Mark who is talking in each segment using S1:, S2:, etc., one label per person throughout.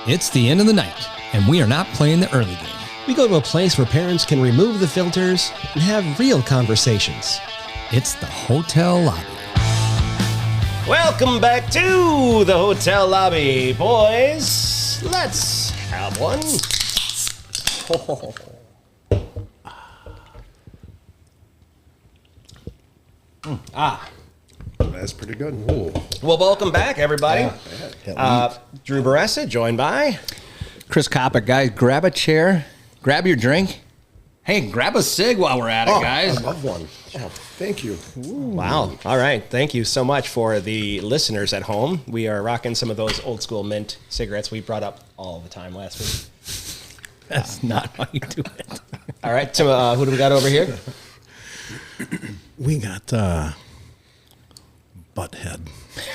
S1: It's the end of the night, and we are not playing the early game.
S2: We go to a place where parents can remove the filters and have real conversations.
S1: It's the hotel lobby.
S2: Welcome back to the hotel lobby, boys. Let's have one.
S3: That's pretty good.
S2: Well, welcome back, everybody. Drew Baressa, joined by
S1: Chris Kopic, guys, grab a chair, grab your drink. Hey, grab a cig while we're at it, guys.
S3: I love one. Oh, thank you.
S2: Wow. All right. Thank you so much for the listeners at home. We are rocking some of those old school mint cigarettes we brought up all the time last week.
S1: That's not how you do it.
S2: All right. So, who do we got over here?
S4: We got Butthead.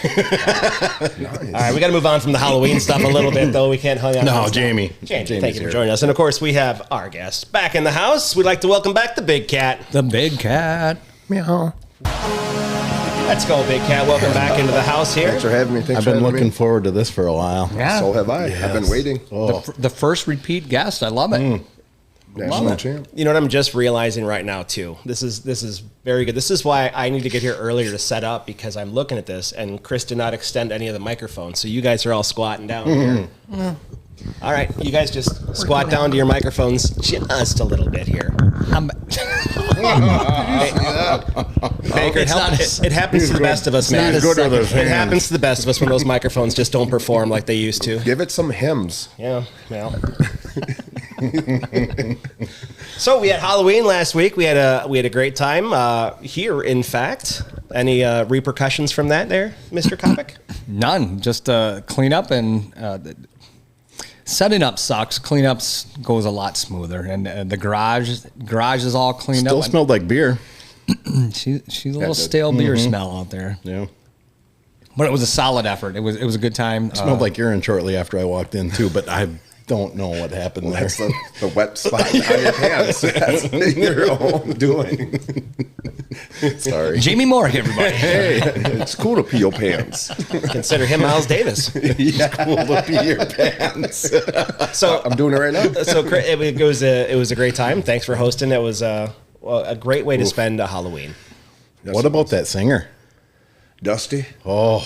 S3: Nice.
S2: All right. We got to move on from the Halloween stuff a little bit, though. We can't hang on.
S4: No,
S2: to this
S4: Jamie.
S2: now. Jamie,
S4: Jamie's
S2: thank you for
S4: here.
S2: joining us. And, of course, we have our guest back in the house. We'd like to welcome back the Big Cat.
S1: The big cat.
S4: Meow.
S2: Let's go, Big Cat. Welcome back into the house here.
S3: Thanks for having me.
S4: I've been looking forward to this for a while.
S1: Yeah.
S3: So have I. I've been waiting.
S4: Oh,
S1: The first repeat guest. I love it.
S3: National champ.
S2: You know what I'm just realizing right now too? This is very good. This is why I need to get here earlier to set up, because I'm looking at this and Chris did not extend any of the microphones. So you guys are all squatting down here. All right, you guys just squat down to your microphones just a little bit here. Baker, it happens to the best of us, man.
S4: He's good with his
S2: It
S4: hands.
S2: happens to the best of us when those microphones just don't perform like they used to.
S3: Give it some hymns.
S2: Yeah, well. So we had Halloween last week. We had a great time here. In fact, any repercussions from that, there, Mr. Kopic?
S1: None. Just clean up and setting up sucks. Cleanups goes a lot smoother, and the garage is all cleaned
S4: still
S1: up.
S4: smelled like beer.
S1: She's a little stale beer smell out there,
S4: Yeah.
S1: but it was a solid effort. It was a good time.
S4: Smelled like urine shortly after I walked in too, but I don't know what happened there.
S3: That's the wet spot on your pants. That's your own doing.
S4: Sorry.
S1: Jamie Moore, everybody.
S3: Hey, it's cool to pee your pants.
S2: Consider him Miles Davis.
S3: Yeah, cool to pee your pants.
S2: So
S3: I'm doing it right now.
S2: So it was a great time. Thanks for hosting. It was a great way to spend a Halloween.
S4: What about that singer?
S3: Dusty?
S4: Oh,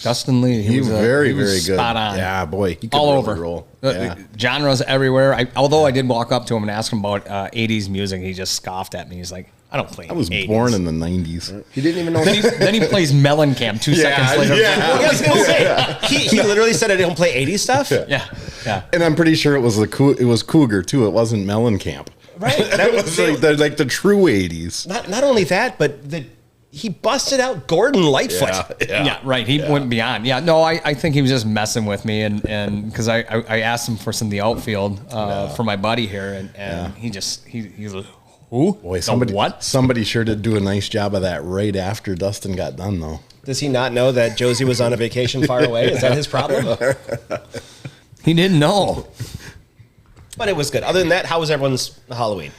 S1: Dustin Lee.
S4: he was very,
S1: he was
S4: very good.
S1: Spot on.
S4: Yeah, boy. He could
S1: All
S4: really
S1: over.
S4: roll.
S1: The genres everywhere. Although I did walk up to him and ask him about 80s music, he just scoffed at me. He's like, I don't play
S4: I was
S1: 80s.
S4: born in the 90s.
S3: He didn't even know.
S1: Then he plays Mellencamp 2 seconds later.
S2: I was gonna say he literally said I don't play 80s stuff.
S1: Yeah.
S4: And I'm pretty sure it was Cougar too. It wasn't Mellencamp.
S2: Right.
S4: That was like the true 80s.
S2: Not only that, but he busted out Gordon Lightfoot.
S1: Yeah, right. He went beyond. Yeah, no, I think he was just messing with me, and because I asked him for some of the outfield for my buddy here, and he was like, who?
S4: Boy,
S1: what?
S4: Somebody sure did do a nice job of that right after Dustin got done, though.
S2: Does he not know that Josie was on a vacation far away? Is that his problem?
S1: He didn't know.
S2: But it was good. Other than that, how was everyone's Halloween?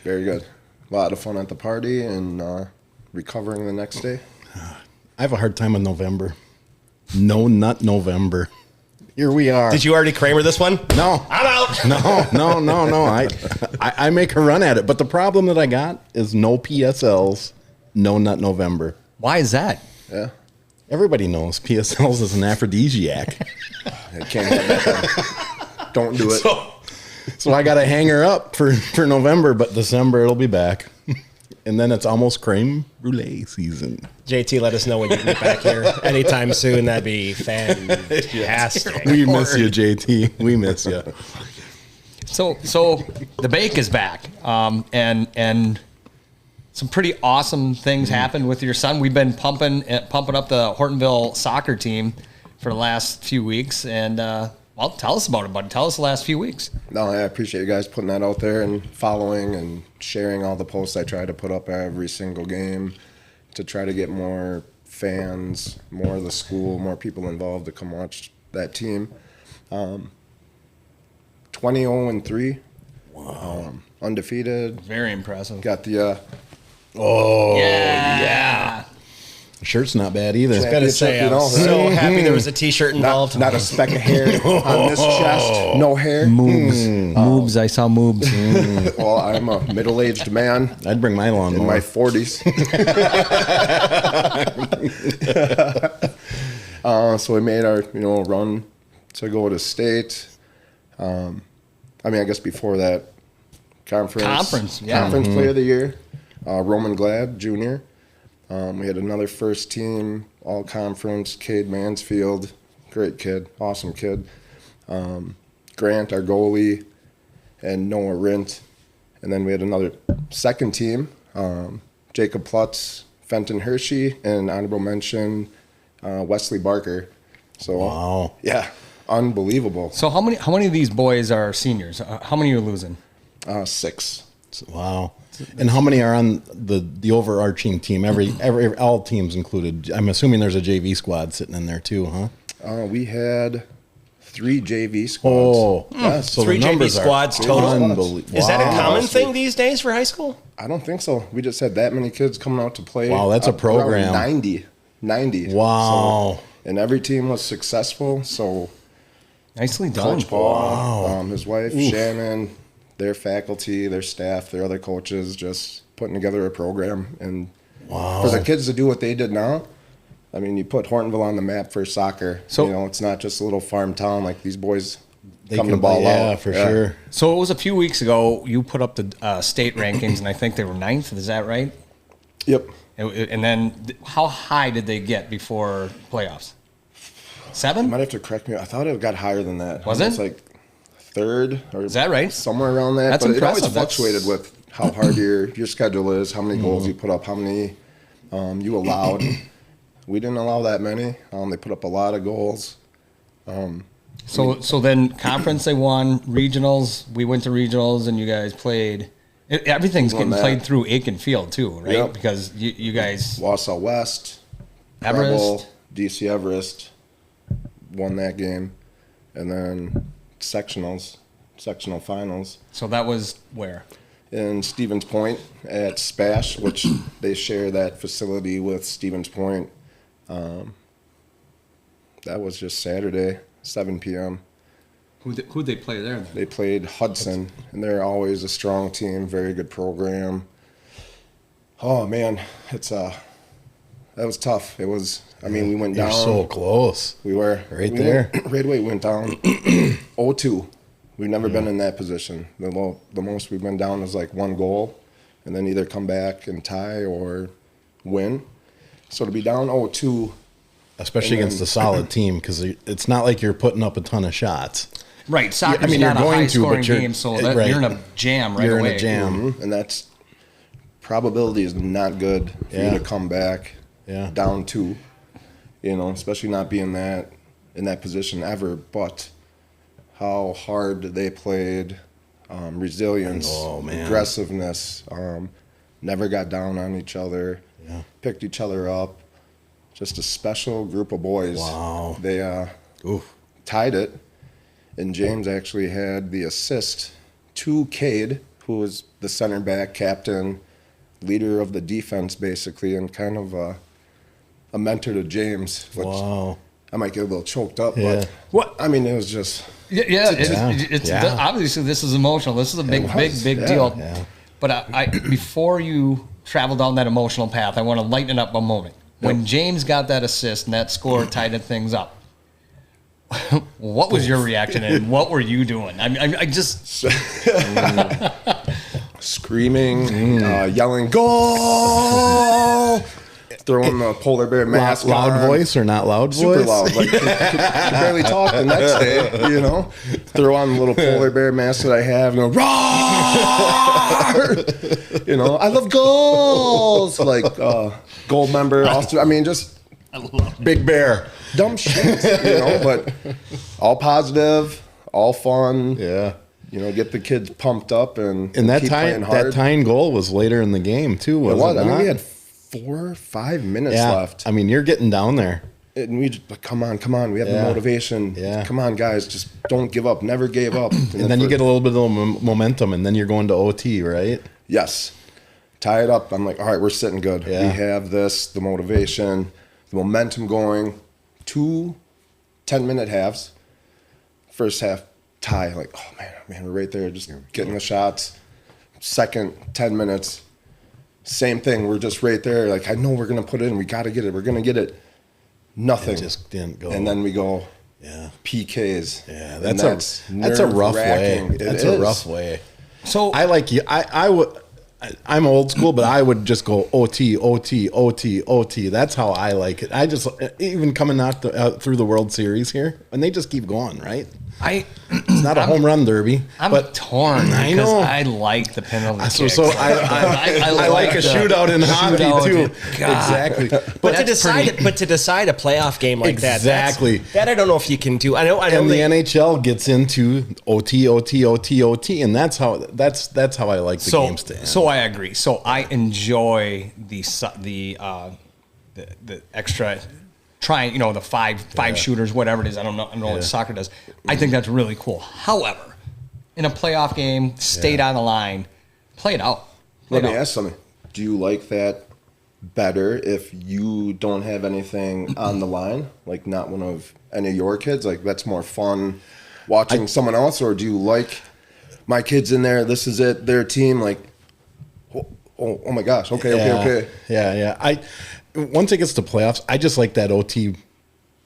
S3: Very good. A lot of fun at the party and recovering the next day.
S4: I have a hard time in November. No nut November. Here we are.
S2: Did you already Kramer this one?
S4: No.
S2: I'm out.
S4: No. I make a run at it. But the problem that I got is no PSLs, no nut November.
S1: Why is that?
S3: Yeah.
S4: Everybody knows PSLs is an aphrodisiac.
S3: I can't have that. Don't do it.
S4: So I got to hang her up for November, but December it'll be back. And then it's almost creme brulee season.
S2: JT, let us know when you can get back here anytime soon. That'd be fantastic.
S4: We miss you, JT. We miss you.
S1: So the bake is back, and some pretty awesome things happened with your son. We've been pumping up the Hortonville soccer team for the last few weeks, and well, tell us about it, buddy. Tell us the last few weeks.
S3: No, I appreciate you guys putting that out there and following and sharing all the posts I try to put up every single game to try to get more fans, more of the school, more people involved to come watch that team. 20-0-3. Wow. Undefeated.
S1: Very impressive.
S3: Got the
S1: Yeah.
S4: Shirt's not bad either.
S2: I was gonna say, I'm so happy there was a T-shirt involved.
S3: Not a speck of hair on this chest. No hair.
S1: Moobs. I saw moobs.
S3: Well, I'm a middle-aged man
S4: I'd bring my lawnmower.
S3: in my 40s. So we made our, run to go to state. I guess before that, conference player of the year, Roman Glad Jr. We had another first team all conference, Cade Mansfield, great kid, awesome kid. Grant, our goalie, and Noah Rint. And then we had another second team, Jacob Plutz, Fenton Hershey, and honorable mention, Wesley Barker. So,
S4: Wow.
S3: Yeah, unbelievable.
S1: So how many of these boys are seniors? How many are you losing?
S3: 6.
S4: Wow. And how many are on the overarching team? Every all teams included. I'm assuming there's a JV squad sitting in there too, huh?
S3: We had 3 JV squads.
S4: Oh,
S3: yes.
S4: so
S2: 3
S4: the
S2: JV
S4: numbers are
S2: squads total.
S4: unbelievable.
S2: Is that a
S4: Wow.
S2: common thing these days for high school?
S3: I don't think so. We just had that many kids coming out to play.
S4: Wow, that's a
S3: around
S4: program.
S3: 90.
S4: Wow.
S3: So, and every team was successful. So
S1: Nicely done.
S3: Coach Paul, his wife Shannon, their faculty, their staff, their other coaches, just putting together a program. And for the kids to do what they did now, I mean, you put Hortonville on the map for soccer.
S1: So-
S3: it's not just a little farm town like these boys
S4: They
S3: come
S4: can
S3: to ball
S4: play,
S3: out.
S4: yeah, for sure.
S1: So it was a few weeks ago. You put up the state rankings, and I think they were 9th. Is that right?
S3: Yep.
S1: And then how high did they get before playoffs?
S3: You
S1: 7?
S3: might have to correct me. I thought it got higher than that.
S1: Was it?
S3: It's like 3rd or
S1: Is that right?
S3: somewhere around that.
S1: That's
S3: but it always
S1: impressive. That's-
S3: fluctuated with how hard your schedule is, how many goals you put up, how many you allowed. We didn't allow that many. They put up a lot of goals.
S1: So then conference they won, regionals, we went to regionals, and you guys played. Everything's
S3: Won
S1: getting
S3: that.
S1: played through Aiken Field too, right?
S3: Yep.
S1: Because you guys
S3: Wausau West,
S1: Everest.
S3: Preble, DC Everest won that game, and then sectional finals
S1: So that was where?
S3: in Stevens Point at Spash, which they share that facility with Stevens Point. That was just Saturday, 7 p.m.
S1: Who'd they play there?
S3: They played Hudson, and they're always a strong team, very good program. Oh man, that was tough. It was. I mean, we went
S4: You're
S3: down.
S4: so close.
S3: We were
S4: Right
S3: we
S4: there.
S3: Went, right away went down 0-2. We've never been in that position. The most we've been down is like 1 goal, and then either come back and tie or win. So to be down 0-2,
S4: Especially
S3: And
S4: against
S3: then-
S4: a solid team, because it's not like you're putting up a ton of shots.
S1: Right, soccer's
S4: I mean, you're
S1: not a
S4: going to,
S1: high-scoring
S4: but you're-
S1: game, so
S4: right.
S1: you're in a jam right
S4: You're
S1: away.
S4: in a jam.
S3: and that's probability is not good for
S4: Yeah.
S3: you to come back
S4: Yeah.
S3: down 2. Especially not being in that position ever. But how hard they played, resilience,
S4: Oh, man.
S3: aggressiveness, never got down on each other,
S4: Yeah.
S3: picked each other up. Just a special group of boys.
S4: Wow.
S3: They
S4: Oof.
S3: tied it, and James actually had the assist to Cade, who was the center back, captain, leader of the defense, basically, and kind of a mentor to James. Which
S4: Wow.
S3: I might get a little choked up,
S4: Yeah.
S3: but
S1: What?
S3: I mean, it was just
S1: It's
S4: Yeah.
S1: obviously this is emotional. This is a big,
S3: was,
S1: big
S3: yeah.
S1: deal.
S4: Yeah.
S1: But I before you travel down that emotional path, I want to lighten it up a moment. When James got that assist and that score tightened things up, what was your reaction and what were you doing? I just
S3: screaming, yelling, "Goal!" Throwing the polar bear mask
S4: Loud
S3: on.
S4: voice or not loud
S3: Super
S4: voice?
S3: loud, like could barely talk the next day. Throw on the little polar bear mask that I have, and go, "Roar!" I love goals. Like gold member, Austin. I mean, just
S4: Big Bear.
S3: dumb shit. But all positive, all fun.
S4: Yeah.
S3: Get the kids pumped up and
S4: And
S3: keep playing hard.
S4: that tying goal was later in the game too,
S3: It
S4: wasn't
S3: was.
S4: it?
S3: I mean,
S4: not?
S3: we had 4 or 5 minutes
S4: yeah.
S3: left.
S4: I mean, you're getting down there.
S3: And we just, like, come on. We have the
S4: Yeah.
S3: motivation.
S4: Yeah.
S3: Come on, guys. Just don't give up. Never gave up.
S4: And then you get a little bit of momentum, and then you're going to OT, right?
S3: Yes. tie it up. I'm like, all right, we're sitting good.
S4: Yeah.
S3: We have this, the motivation, the momentum going. 2 10-minute halves. First half, tie. Like, oh, man, we're right there, just getting the shots. Second, 10 minutes, same thing. We're just right there. Like, I know we're going to put it in. We got to get it. We're going to get it. Nothing.
S4: It just didn't go.
S3: And then we go
S4: Yeah.
S3: PKs.
S4: Yeah,
S3: And
S4: that's a rough way.
S3: nerve-wracking.
S4: That's
S3: It
S4: a
S3: is.
S4: rough way.
S1: So
S4: I like you. I'm old school, but I would just go OT, OT, OT, OT. That's how I like it. I just even coming out through the World Series here, and they just keep going, right? It's not a home run derby,
S1: I'm
S4: but
S1: torn.
S4: I
S1: because
S4: know.
S1: I like the penalty
S4: So,
S1: kicks.
S4: so I like a
S1: the
S4: shootout in hockey
S1: shootout.
S4: too.
S1: God.
S4: Exactly.
S2: But to
S1: that's
S2: decide,
S1: pretty-
S2: a playoff game like
S4: Exactly.
S2: that I don't know if you can do. I know
S4: And the
S2: they-
S4: NHL gets into OT, OT, OT, OT, and that's how I like the games to end.
S1: So I agree. So I enjoy the extra trying, the five shooters, whatever it is. I don't know what soccer does. I think that's really cool. However, in a playoff game, stayed on the line, play it out.
S3: Let me ask something. Do you like that better if you don't have anything on the line? Like not one of any of your kids? Like that's more fun watching someone else? Or do you like my kids in there, this is it, their team, like, oh my gosh, okay.
S4: Yeah. Once it gets to playoffs, I just like that OT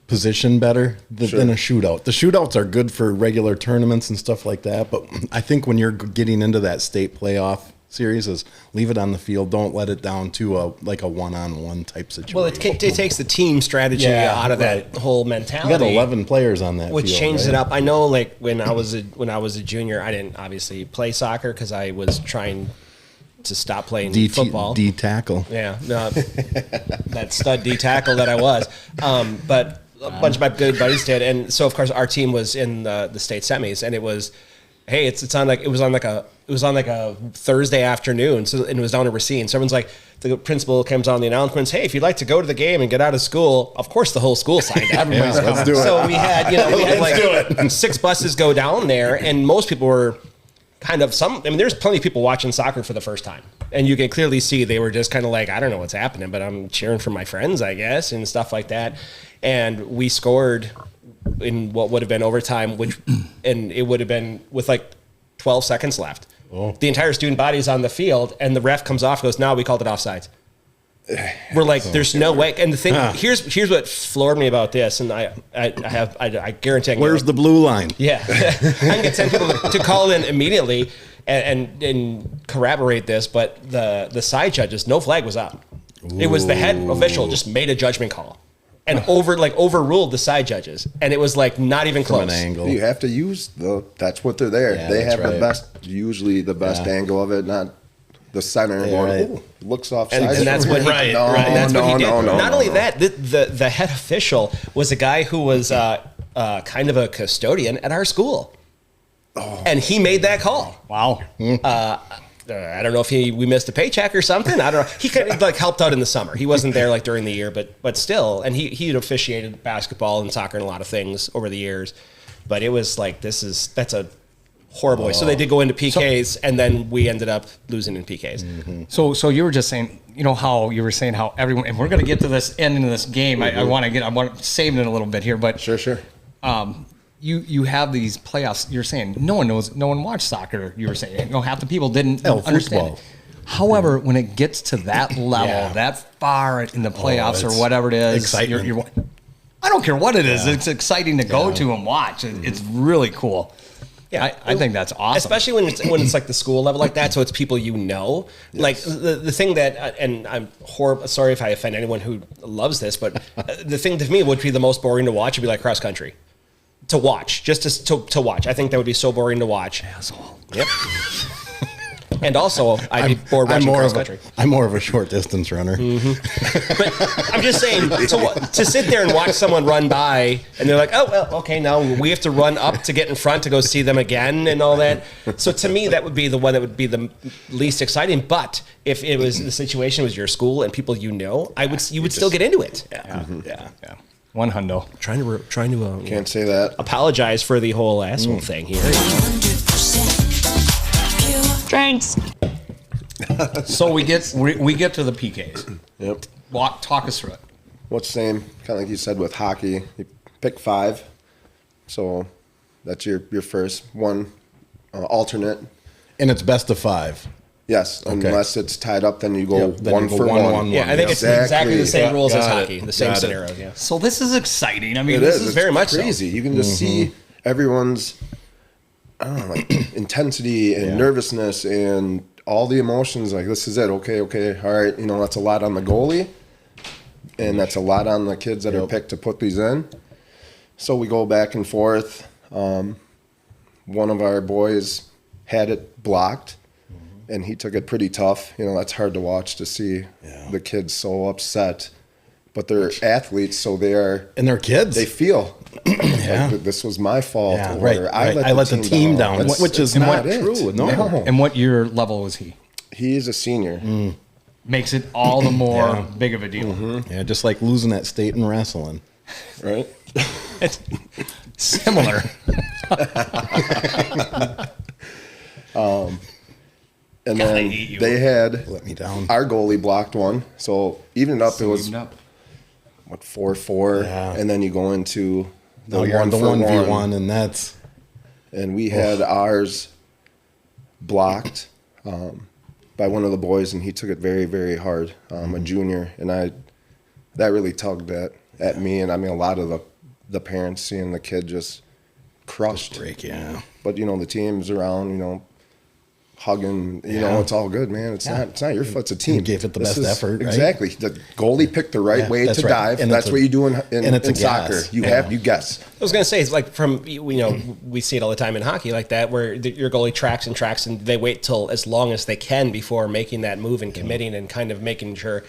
S4: position better than a shootout. The shootouts are good for regular tournaments and stuff like that, but I think when you're getting into that state playoff series, is leave it on the field. Don't let it down to a one-on-one type situation.
S2: Well, it takes the team strategy out of that whole mentality.
S4: You got 11 players on that
S2: which
S4: field,
S2: changed
S4: right?
S2: it up. I know, like when I was a junior, I didn't obviously play soccer because I was trying to stop playing football.
S4: D tackle.
S2: Yeah, no, that stud D tackle that I was. But a bunch of my good buddies did, and so of course our team was in the state semis, and it was, hey, it was on like a Thursday afternoon, so and it was down in Racine. So everyone's like, the principal comes on the announcements, hey, if you'd like to go to the game and get out of school, of course the whole school signed up.
S4: Everybody's let's do it.
S2: So we had like 6 buses go down there, and most people were kind of there's plenty of people watching soccer for the first time. And you can clearly see they were just kind of like, I don't know what's happening, but I'm cheering for my friends, I guess, and stuff like that. And we scored in what would have been overtime, and it would have been with like 12 seconds left. Oh. The entire student body is on the field, and the ref comes off and goes, no, we called it offsides. We're like, there's no way. And the thing, here's what floored me about this, and I guarantee I can
S4: Where's the blue line?
S2: Yeah. I can get 10 people to call in immediately and corroborate this, but the side judges, no flag was up. It was the head official just made a judgment call and overruled the side judges. And it was like not even
S4: From
S2: close.
S4: an angle.
S3: You have to use that's what they're there.
S4: Yeah,
S3: they
S4: that's
S3: have
S4: right.
S3: usually the best angle of it, not the center going,
S4: right.
S3: "Ooh, looks offside."
S2: And that's what he
S3: right.
S2: and that's what he did. Not only
S3: no.
S2: that, the head official was a guy who was kind of a custodian at our school. Oh. And he made that call.
S1: Wow.
S2: I don't know if we missed a paycheck or something. I don't know. He kind of like helped out in the summer. He wasn't there like during the year, but still. And he had officiated basketball and soccer and a lot of things over the years. But it was like that's a horrible way. So they did go into PKs, and then we ended up losing in PKs.
S4: Mm-hmm.
S1: So you were just saying, how you were saying how everyone, and we're going to get to this end of this game. I want to save it a little bit here, but
S3: Sure.
S1: You have these playoffs. You're saying no one watched soccer. You were saying half the people didn't understand
S4: football.
S1: it. However, when it gets to that level, that far in the playoffs or
S4: it's
S1: whatever it is,
S4: excitement.
S1: I don't care what it is. It's exciting to go to and watch. It's really cool. Yeah, I think that's awesome.
S2: Especially when it's like the school level like that, so it's people Yes. Like the thing that, and I'm sorry if I offend anyone who loves this, but the thing to me would be the most boring to watch would be like cross country. To watch, just to watch. I think that would be so boring to watch.
S1: Asshole.
S2: Yep. And also, I'd be bored watching cross country.
S4: I'm more of a short distance runner.
S2: But I'm just saying, to sit there and watch someone run by, and they're like, oh, well, okay, now we have to run up to get in front to go see them again and all that. So to me, that would be the one that would be the least exciting. But if it was the situation was your school and people you would still get into it.
S1: Yeah. One hundo.
S2: Trying to
S3: Can't say that.
S2: apologize for the whole asshole thing here.
S5: Drinks.
S1: So we get to the PKs.
S3: Yep.
S1: Talk us through it.
S3: What's the same? Kind of like you said with hockey. You pick 5. So that's your first one. Alternate.
S4: And it's best of 5.
S3: Yes.
S4: Okay.
S3: Unless it's tied up, then you go
S4: Yep, then
S3: one
S4: you go
S3: for
S4: one,
S3: one.
S4: one,
S2: Yeah, I think it's
S3: Exactly.
S2: exactly the same rules as
S4: Got
S2: hockey.
S4: it.
S2: The same
S4: Got it.
S2: scenario. Yeah.
S1: So this is exciting. I mean,
S3: It
S1: this
S3: is.
S1: is
S2: very much so.
S3: crazy. You can just see everyone's, I don't know, like intensity and nervousness and all the emotions. Like, this is it. Okay, all right. You know, that's a lot on the goalie, and that's a lot on the kids that are picked to put these in. So we go back and forth. One of our boys had it blocked, and he took it pretty tough. You know, that's hard to watch to see the kids so upset. But they're athletes, so they are.
S4: And they're kids.
S3: They feel like this was my fault.
S4: Yeah,
S3: or
S4: right,
S3: I
S4: right.
S3: let,
S4: I let the team down,
S3: That's-
S4: which is
S3: that's
S4: not
S3: it.
S4: true. No.
S1: And what year level was he?
S3: He's a senior.
S1: Makes it all the more big of a deal.
S4: Yeah, just like losing at state and wrestling.
S3: Right?
S1: It's similar.
S3: And
S1: God, I
S3: then
S1: hate you.
S3: they had
S4: Let me down.
S3: our goalie blocked one. So even up, it was
S1: Even up.
S3: what 4-4,
S4: Yeah.
S3: and then you go into the
S4: No, you're on the
S3: 1-for-1.
S4: 1v1, and that's
S3: And we had ours blocked by one of the boys, and he took it very, very hard. A junior, and that really tugged at me, and I mean a lot of the parents seeing the kid just crushed.
S4: break. Yeah.
S3: But you know the team's around, you know, hugging. You know it's all good, man. It's not your fault. It's a team.
S4: You gave it the best effort, right?
S3: Exactly. The goalie picked the right
S4: Yeah,
S3: way
S4: that's
S3: to
S4: right.
S3: dive.
S4: And
S3: That's
S4: it's
S3: what you do in
S4: and it's a
S3: soccer.
S4: guess.
S3: You
S4: Yeah.
S3: you guess.
S2: I was gonna say it's like we see it all the time in hockey like that where your goalie tracks and they wait till as long as they can before making that move and committing and kind of making sure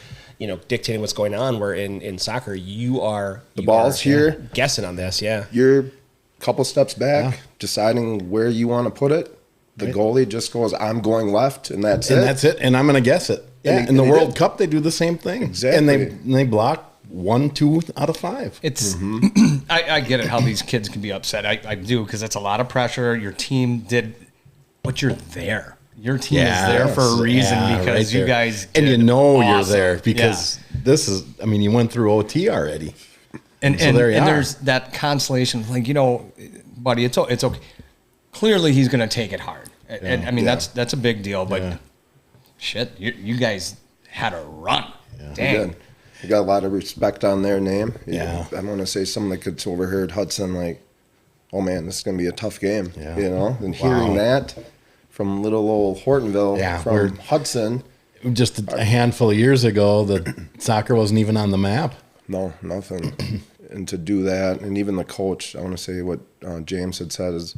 S2: dictating what's going on. Where in soccer you are
S3: The ball's here.
S2: guessing on this. Yeah,
S3: You're a couple steps back, deciding where you want to put it. The goalie just goes, I'm going left, and that's it.
S4: And that's it. And I'm going to guess it. Yeah.
S3: And
S4: In the
S3: they
S4: World
S3: did.
S4: Cup, they do the same thing.
S3: Exactly.
S4: And they block 1, 2 out of 5.
S1: It's I get it how these kids can be upset. I do because it's a lot of pressure. Your team did, but you're there. Your team is there for a reason because
S4: right
S1: you
S4: there.
S1: guys
S4: and you
S1: did
S4: know you're
S1: awesome.
S4: there because this is. I mean, you went through OT already.
S1: And
S4: So there you are.
S1: there's that consolation, like buddy, it's okay. Clearly, he's going to take it hard, and I mean that's a big deal. But shit, you guys had a run. Dang.
S3: Good. You got a lot of respect on their name.
S4: Yeah.
S3: I'm going to say some of the kids overheard Hudson like, oh man, this is going to be a tough game.
S4: Yeah.
S3: You know, and hearing that from little old Hortonville,
S4: Yeah, we're-
S3: from Hudson,
S4: Just a handful of years ago, the soccer wasn't even on the map.
S3: no, nothing. And to do that, and even the coach, I want to say what James had said is,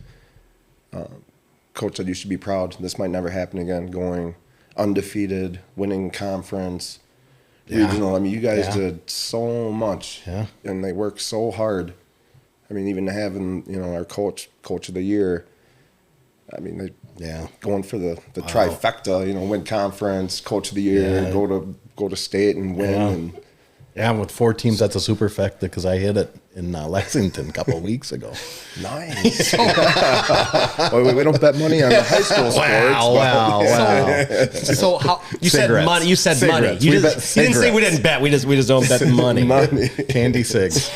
S3: coach said you should be proud. This might never happen again. Going undefeated, winning conference, regional. I mean, you guys did so much, and they worked so hard. I mean, even having our coach of the year. I mean, they going for the trifecta. Win conference, coach of the year, go to state and win.
S4: Yeah.
S3: And
S4: Yeah, with 4 teams, that's a superfecta because I hit it in Lexington a couple of weeks ago.
S3: nice. Well, we don't bet money on the high school sports.
S4: Wow.
S1: So how
S2: you said
S4: Cigarettes.
S2: money. You said money.
S4: Cigarettes.
S2: You
S4: We bet
S2: didn't say we
S4: cigarettes.
S2: didn't bet. We just don't bet money.
S3: Money.
S4: Candy cigs.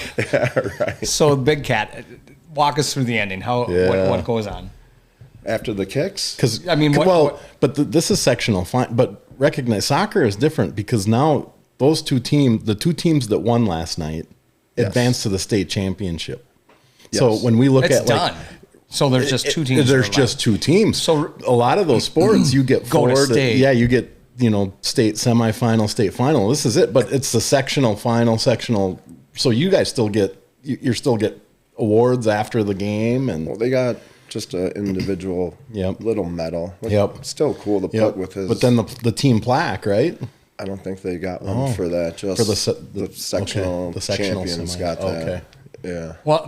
S1: So Big Cat, walk us through the ending. What goes on?
S3: After the kicks,
S4: Because
S1: I mean,
S4: this is sectional. Fine, but recognize soccer is different because now those 2 teams, the 2 teams that won last night, advanced to the state championship. So
S3: Yes.
S4: when we look
S1: It's
S4: at
S1: done. So there's just 2 teams.
S4: there's
S1: that are
S4: just 2 teams.
S1: So-
S4: a lot of those sports you get
S1: Go to
S4: 4
S1: state.
S4: Yeah, you get state semifinal, state final. This is it, but it's the sectional final, sectional. So you guys still get still get awards after the game and.
S3: well, they got just an individual little medal.
S4: Yep.
S3: Still cool to put with his.
S4: But then the team plaque, right?
S3: I don't think they got one for that. Just
S4: For
S3: the sectional,
S4: okay, the sectional
S3: champions
S4: semi.
S3: got that.
S4: Okay.
S3: Yeah.
S1: Well,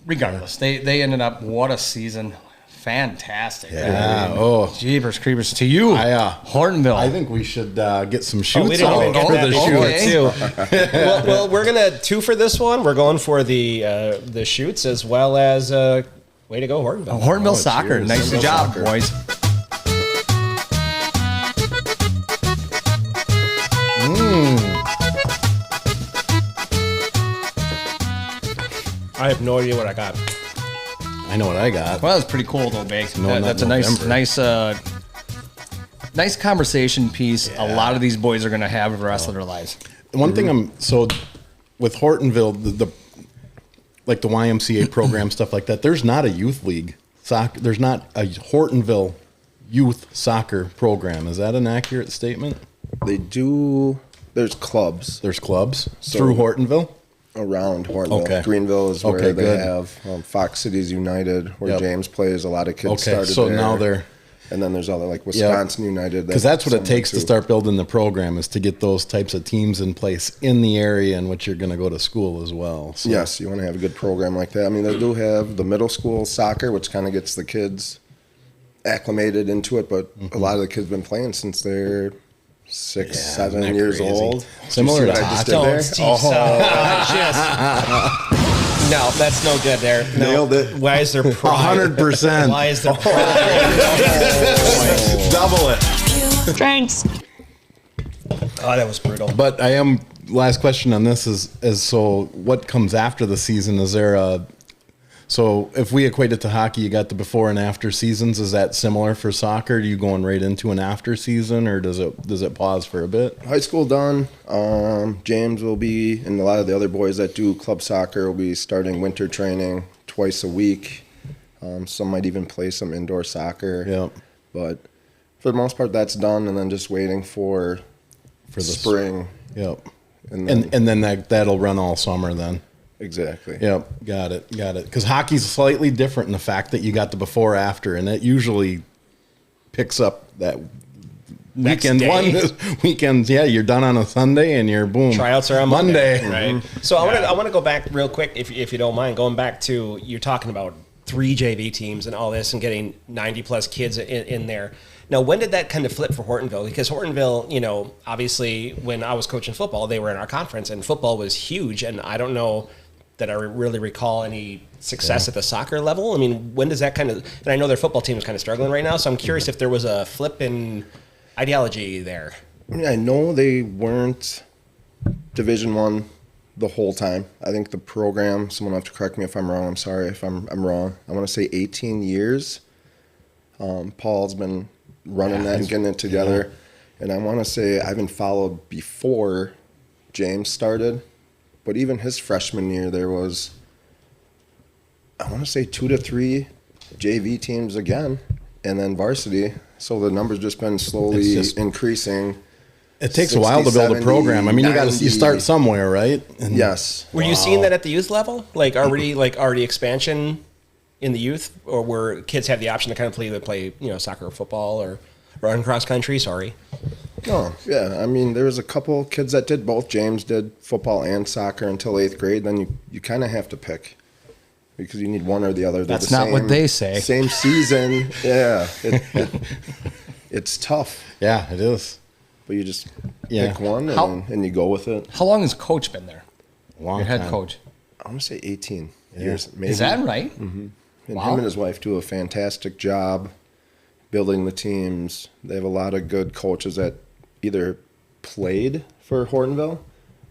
S1: regardless, they ended up, what a season. Fantastic.
S4: Yeah. Oh,
S1: Jeepers creepers to you, Hortonville.
S4: I think we should get some
S2: We
S4: shoots
S2: didn't even
S4: out
S2: get
S4: for
S2: that
S4: the
S2: before,
S4: shoots.
S2: too. well, we're gonna 2 for this one. We're going for the shoots as well as way to go, Hortonville.
S1: Hortonville soccer.
S3: cheers.
S1: Nice
S3: Hortonville
S1: job,
S3: soccer.
S1: boys.
S2: I have no idea what I got.
S4: I know what I got.
S1: Well, that's pretty cool though, Bakes.
S4: No, not
S1: That's a
S4: November.
S1: nice conversation piece. A lot of these boys are going to have the rest of their lives.
S4: One thing with Hortonville, the like the YMCA program, stuff like that. There's not a youth league soccer. There's not a Hortonville youth soccer program. Is that an accurate statement?
S3: They do. There's clubs
S4: There's clubs through Hortonville.
S3: around Hortonville.
S4: Okay.
S3: Greenville is where
S4: Okay,
S3: they
S4: good.
S3: have Fox Cities United, where
S4: Yep.
S3: James plays. A lot of kids
S4: Okay,
S3: started
S4: so
S3: there.
S4: now they're
S3: And then there's other like Wisconsin United.
S4: because that's what it
S3: somewhere
S4: takes to
S3: too.
S4: start building the program is to get those types of teams in place in the area in which you're going to go to school as well. So,
S3: Yes, you want to have a good program like that. I mean, they do have the middle school soccer, which kind of gets the kids acclimated into it, but a lot of the kids been playing since they're 6,
S4: isn't
S3: 7
S4: that
S3: years
S4: crazy?
S3: old.
S4: Similar
S3: Did you
S4: to
S3: see what I just
S4: hockey.
S3: did there?
S2: Steve, no, that's no good there. No.
S3: Nailed it.
S2: Why is there pride?
S4: 100%.
S2: Why is there pride?
S4: Double it.
S5: Thanks.
S2: Oh, that was brutal.
S4: But I am last question on this is so what comes after the season? Is there a so if we equate it to hockey, you got the before and after seasons. Is that similar for soccer? Are you going right into an after season, or does it pause for a bit?
S3: High school done. James will be, and a lot of the other boys that do club soccer will be starting winter training twice a week. Some might even play some indoor soccer.
S4: Yep.
S3: But for the most part, that's done, and then just waiting for
S4: For the
S3: spring.
S4: Yep.
S3: And then,
S4: And then that'll run all summer then.
S3: exactly.
S4: Yep, got it. Because hockey's slightly different in the fact that you got the before after, and it usually picks up that
S2: Next
S4: weekend.
S2: day.
S4: Weekends, yeah, you're done on a Sunday, and you're boom.
S2: Tryouts are on
S4: Monday.
S2: right? So I want to go back real quick, if you don't mind, going back to you're talking about 3 JV teams and all this, and getting 90 plus kids in there. Now, when did that kind of flip for Hortonville? Because Hortonville, obviously, when I was coaching football, they were in our conference, and football was huge. And I don't know that I really recall any success at the soccer level. I mean, when does that kind of? And I know their football team is kind of struggling right now, so I'm curious if there was a flip in ideology there.
S3: I mean, I know they weren't Division One the whole time. I think the program, someone will have to correct me if I'm wrong. I'm sorry if I'm wrong. I want to say 18 years. Paul's been running that and getting it together. And I want to say I haven't followed before James started, but even his freshman year, there was, I want to say 2 to 3 JV teams again, and then varsity. So the number's just been slowly
S4: It's just-
S3: increasing.
S4: It takes a while to build a program. I mean, you
S3: 90.
S4: start somewhere, right? And
S3: Yes.
S2: Were you seeing that at the youth level, already expansion in the youth, or where kids have the option to kind of play soccer or football or run cross country? Sorry.
S3: Oh, yeah. I mean, there was a couple kids that did both. James did football and soccer until 8th grade. Then you kind of have to pick because you need one or the other. They're
S1: That's
S3: the
S1: not what they say.
S3: Same season. Yeah. It's tough,
S4: yeah, it is.
S3: but you just
S4: Yeah.
S3: pick one
S1: How-
S3: and you go with it.
S1: How long has Coach been there?
S4: Long
S1: Your head
S4: time.
S1: coach.
S3: I want to say 18 years. Maybe.
S1: Is that right?
S3: And
S1: Wow.
S3: him and his wife do a fantastic job building the teams. They have a lot of good coaches that either played for Hortonville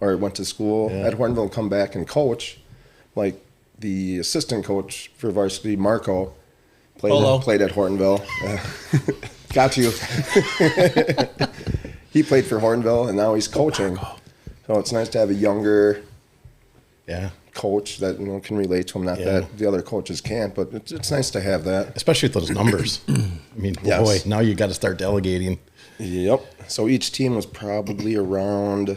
S3: or went to school
S4: Yeah.
S3: at Hortonville and come back and coach. Like the assistant coach for varsity, Marco,
S2: Polo.
S3: played at Hortonville. Got you. He played for Hortonville and now he's coaching. So it's nice to have a younger
S4: Yeah,
S3: coach that can relate to him. Not
S4: Yeah.
S3: that the other coaches can't, but it's nice to have that.
S4: especially with those numbers. I mean,
S3: Yes.
S4: boy, now you got to start delegating.
S3: Yep. So each team was probably around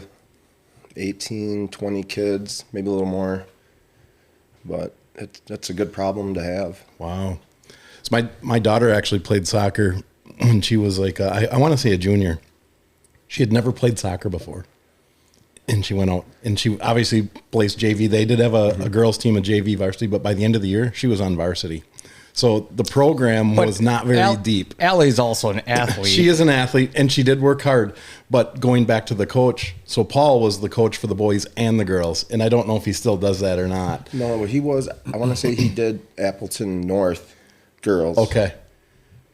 S3: 18, 20 kids, maybe a little more. But that's a good problem to have.
S4: Wow. So my daughter actually played soccer when she was like, I want to say a junior. She had never played soccer before. And she went out and she obviously plays JV. They did have a girls team, a JV varsity, but by the end of the year, she was on varsity. So the program was not very deep.
S1: Allie's also an athlete.
S4: She is an athlete and she did work hard. But going back to the coach, so Paul was the coach for the boys and the girls. And I don't know if he still does that or not.
S3: No, he was, I want to say he did Appleton North girls.
S4: Okay.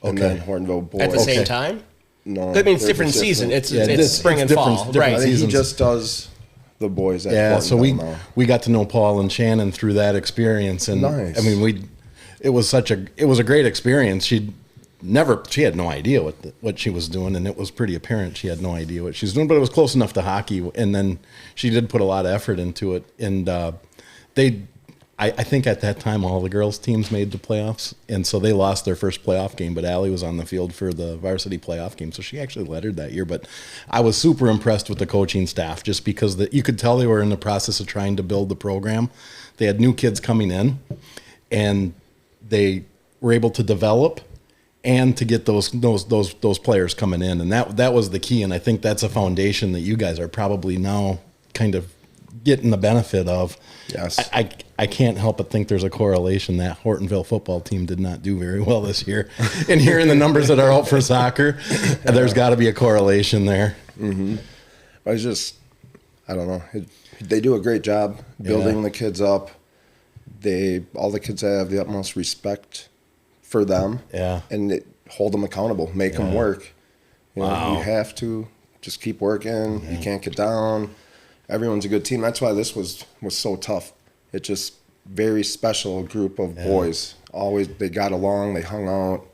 S3: And
S4: Okay.
S3: then Hortonville boys.
S2: At the same
S4: Okay.
S2: time?
S3: No.
S2: I mean, it's
S3: they're
S2: different
S3: just
S2: season.
S3: different.
S2: It's
S4: Yeah,
S2: spring and
S4: different-
S2: fall,
S4: different
S2: right?
S3: I think he
S4: seasons.
S3: just does the boys at
S4: Yeah, so
S3: Portenville now.
S4: we got to know Paul and Shannon through that experience, and
S3: Nice.
S4: I mean, it was a great experience. She had no idea what she was doing, and it was pretty apparent she had no idea what she was doing, but it was close enough to hockey, and then she did put a lot of effort into it, and I think at that time all the girls teams made the playoffs, and so they lost their first playoff game, but Allie was on the field for the varsity playoff game, so she actually lettered that year. But I was super impressed with the coaching staff, just because you could tell they were in the process of trying to build the program. They had new kids coming in, and they were able to develop and to get those players coming in, and that was the key. And I think that's a foundation that you guys are probably now kind of getting the benefit of.
S3: Yes.
S4: I can't help but think there's a correlation that Hortonville football team did not do very well this year. And hearing the numbers that are out for soccer, there's got to be a correlation there.
S3: Mm-hmm. I don't know. They do a great job building the kids up. All the kids have the utmost respect for them.
S4: Yeah.
S3: And hold them accountable, make them work. You know, you have to just keep working. You can't get down. Everyone's a good team. That's why this was so tough. It's just very special group of boys. Always, they got along. They hung out.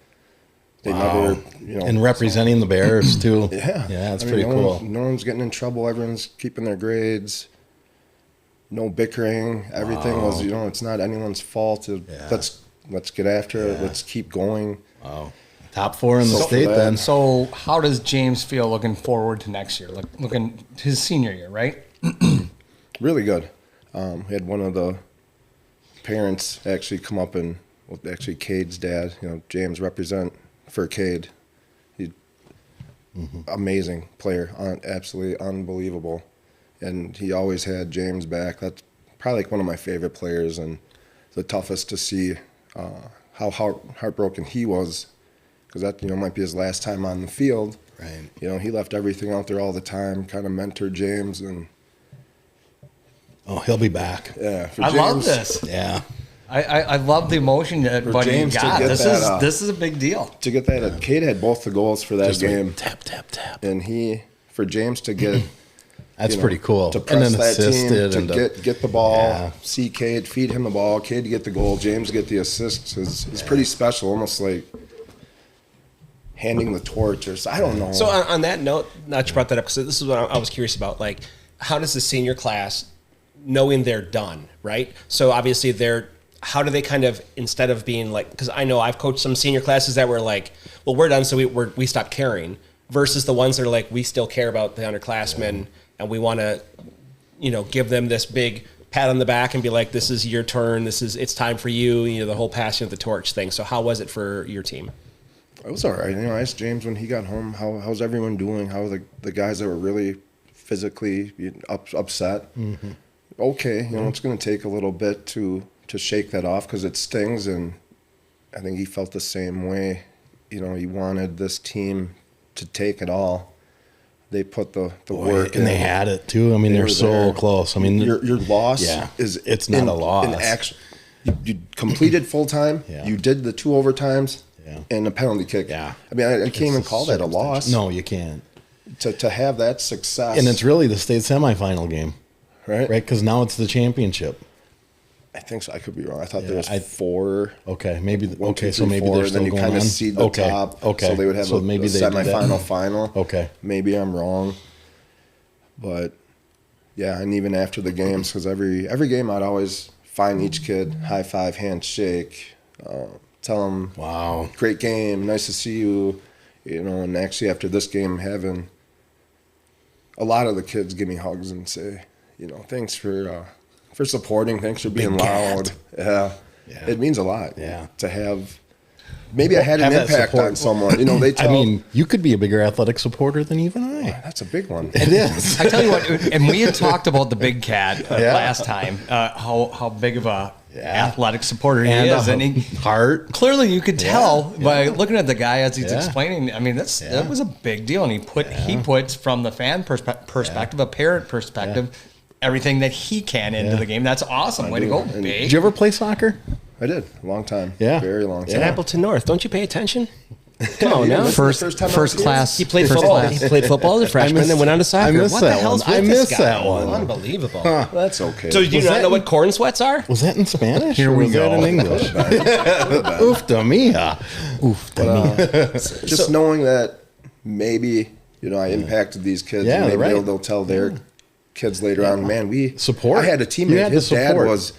S3: They never,
S4: and representing the Bears too.
S3: Yeah,
S4: that's pretty cool.
S3: No one's getting in trouble. Everyone's keeping their grades. No bickering. Everything was, it's not anyone's fault. Let's get after it. Let's keep going.
S4: Wow. Top 4 in the state then.
S1: So how does James feel looking forward to next year? Looking his senior year, right?
S3: Really good. We had one of the parents actually come up and, actually Cade's dad, James represent for Cade. He amazing player, absolutely unbelievable. And he always had James back. That's probably one of my favorite players, and the toughest to see how heartbroken he was, because that might be his last time on the field.
S4: Right.
S3: He left everything out there all the time, kind of mentored James, and
S4: he'll be back.
S3: yeah. For
S1: I
S3: James,
S1: love this.
S4: Yeah.
S1: I love the emotion that Buddy
S3: James to
S1: got.
S3: get
S1: This is a big deal.
S3: To get that, Cade had both the goals for that
S4: Just like
S3: game,
S4: tap, tap, tap.
S3: and for James to get
S4: That's pretty cool.
S3: to
S4: And
S3: press
S4: then
S3: that
S4: assisted
S3: team,
S4: and
S3: to get the ball,
S4: Yeah.
S3: see Cade, feed him the ball, Cade to get the goal, James get the assists is pretty special, almost like handing the torch, or I don't know.
S2: So on that note, not you brought that up, because this is what I was curious about. Like, how does the senior class, knowing they're done, right? So obviously how do they kind of, instead of being like, because I know I've coached some senior classes that were like, well, we're done, so we stop caring, versus the ones that are like, we still care about the underclassmen, and we want to, give them this big pat on the back and be like, this is your turn, it's time for you, the whole passing of the torch thing. So how was it for your team?
S3: It was all right. I asked James when he got home, how's everyone doing? How are the guys that were really physically upset? Mm-hmm. Okay, it's going to take a little bit to shake that off, because it stings, and I think he felt the same way. He wanted this team to take it all. They put the work in.
S4: And they had it too. I mean, they're so
S3: there.
S4: close. I mean,
S3: your loss
S4: it's not a loss.
S3: In action, you completed full time.
S4: Yeah.
S3: You did the 2 overtimes.
S4: Yeah.
S3: And a penalty kick.
S4: Yeah.
S3: I mean, I can't even call that a loss.
S4: No, you can't.
S3: To have that success.
S4: And it's really the state semifinal game,
S3: right.
S4: right? Because now it's the championship.
S3: I think so. I could be wrong. I thought
S4: Yeah,
S3: there was 4.
S4: Okay, maybe.
S3: One,
S4: Okay,
S3: two,
S4: so
S3: three,
S4: maybe
S3: 4,
S4: they're
S3: and
S4: still
S3: then you
S4: going
S3: kind
S4: on.
S3: of seed the top.
S4: Okay.
S3: So they would have
S4: So
S3: a
S4: maybe they do that.
S3: semifinal, final.
S4: Okay.
S3: Maybe I'm wrong, but yeah. And even after the games, because every game I'd always find each kid, high five, handshake, tell them,
S4: Wow.
S3: great game, nice to see you. And actually after this game, having a lot of the kids give me hugs and say, thanks for supporting, thanks for being
S4: Big cat.
S3: loud. Yeah. It means a lot.
S4: Yeah.
S3: To have, maybe I had
S4: Have
S3: an
S4: that
S3: impact
S4: support.
S3: on someone. They tell,
S4: I mean, you could be a bigger athletic supporter than even I.
S3: that's a big one.
S4: It is.
S1: I tell you what, and we had talked about the big cat last time, how big of a athletic supporter he is, and he
S4: heart.
S1: clearly you could tell by looking at the guy as he's
S4: Yeah.
S1: explaining. I mean, that was a big deal, and he puts from the fan perspective, a parent perspective, everything that he can into the game. That's awesome. Way to go,
S3: And
S1: big.
S4: Did you ever play soccer?
S3: I did. A long time.
S4: Yeah.
S3: Very long
S2: It's
S3: time.
S2: in Appleton North. Don't you pay attention? Come on now.
S1: First
S3: time I was here.
S1: class.
S2: He played
S1: first
S2: football.
S1: class.
S2: He played football as a freshman, then went on to soccer.
S4: I missed
S2: What the
S4: that
S2: hell's
S4: one.
S2: with
S4: I
S2: this
S4: missed
S2: guy?
S4: that one.
S2: Unbelievable.
S3: That's okay.
S2: So do you not
S4: that
S2: know
S4: in-
S2: what corn sweats are?
S4: Was that in Spanish?
S1: Here
S4: or
S1: we
S4: was
S1: go.
S4: that in English? Oof to mia.
S3: Just knowing that maybe, I impacted these kids,
S4: Yeah,
S3: and maybe
S4: they're right.
S3: they'll tell their kids later on, man,
S4: Support.
S3: I had a
S4: You
S3: teammate,
S4: had the
S3: his dad
S4: support.
S3: was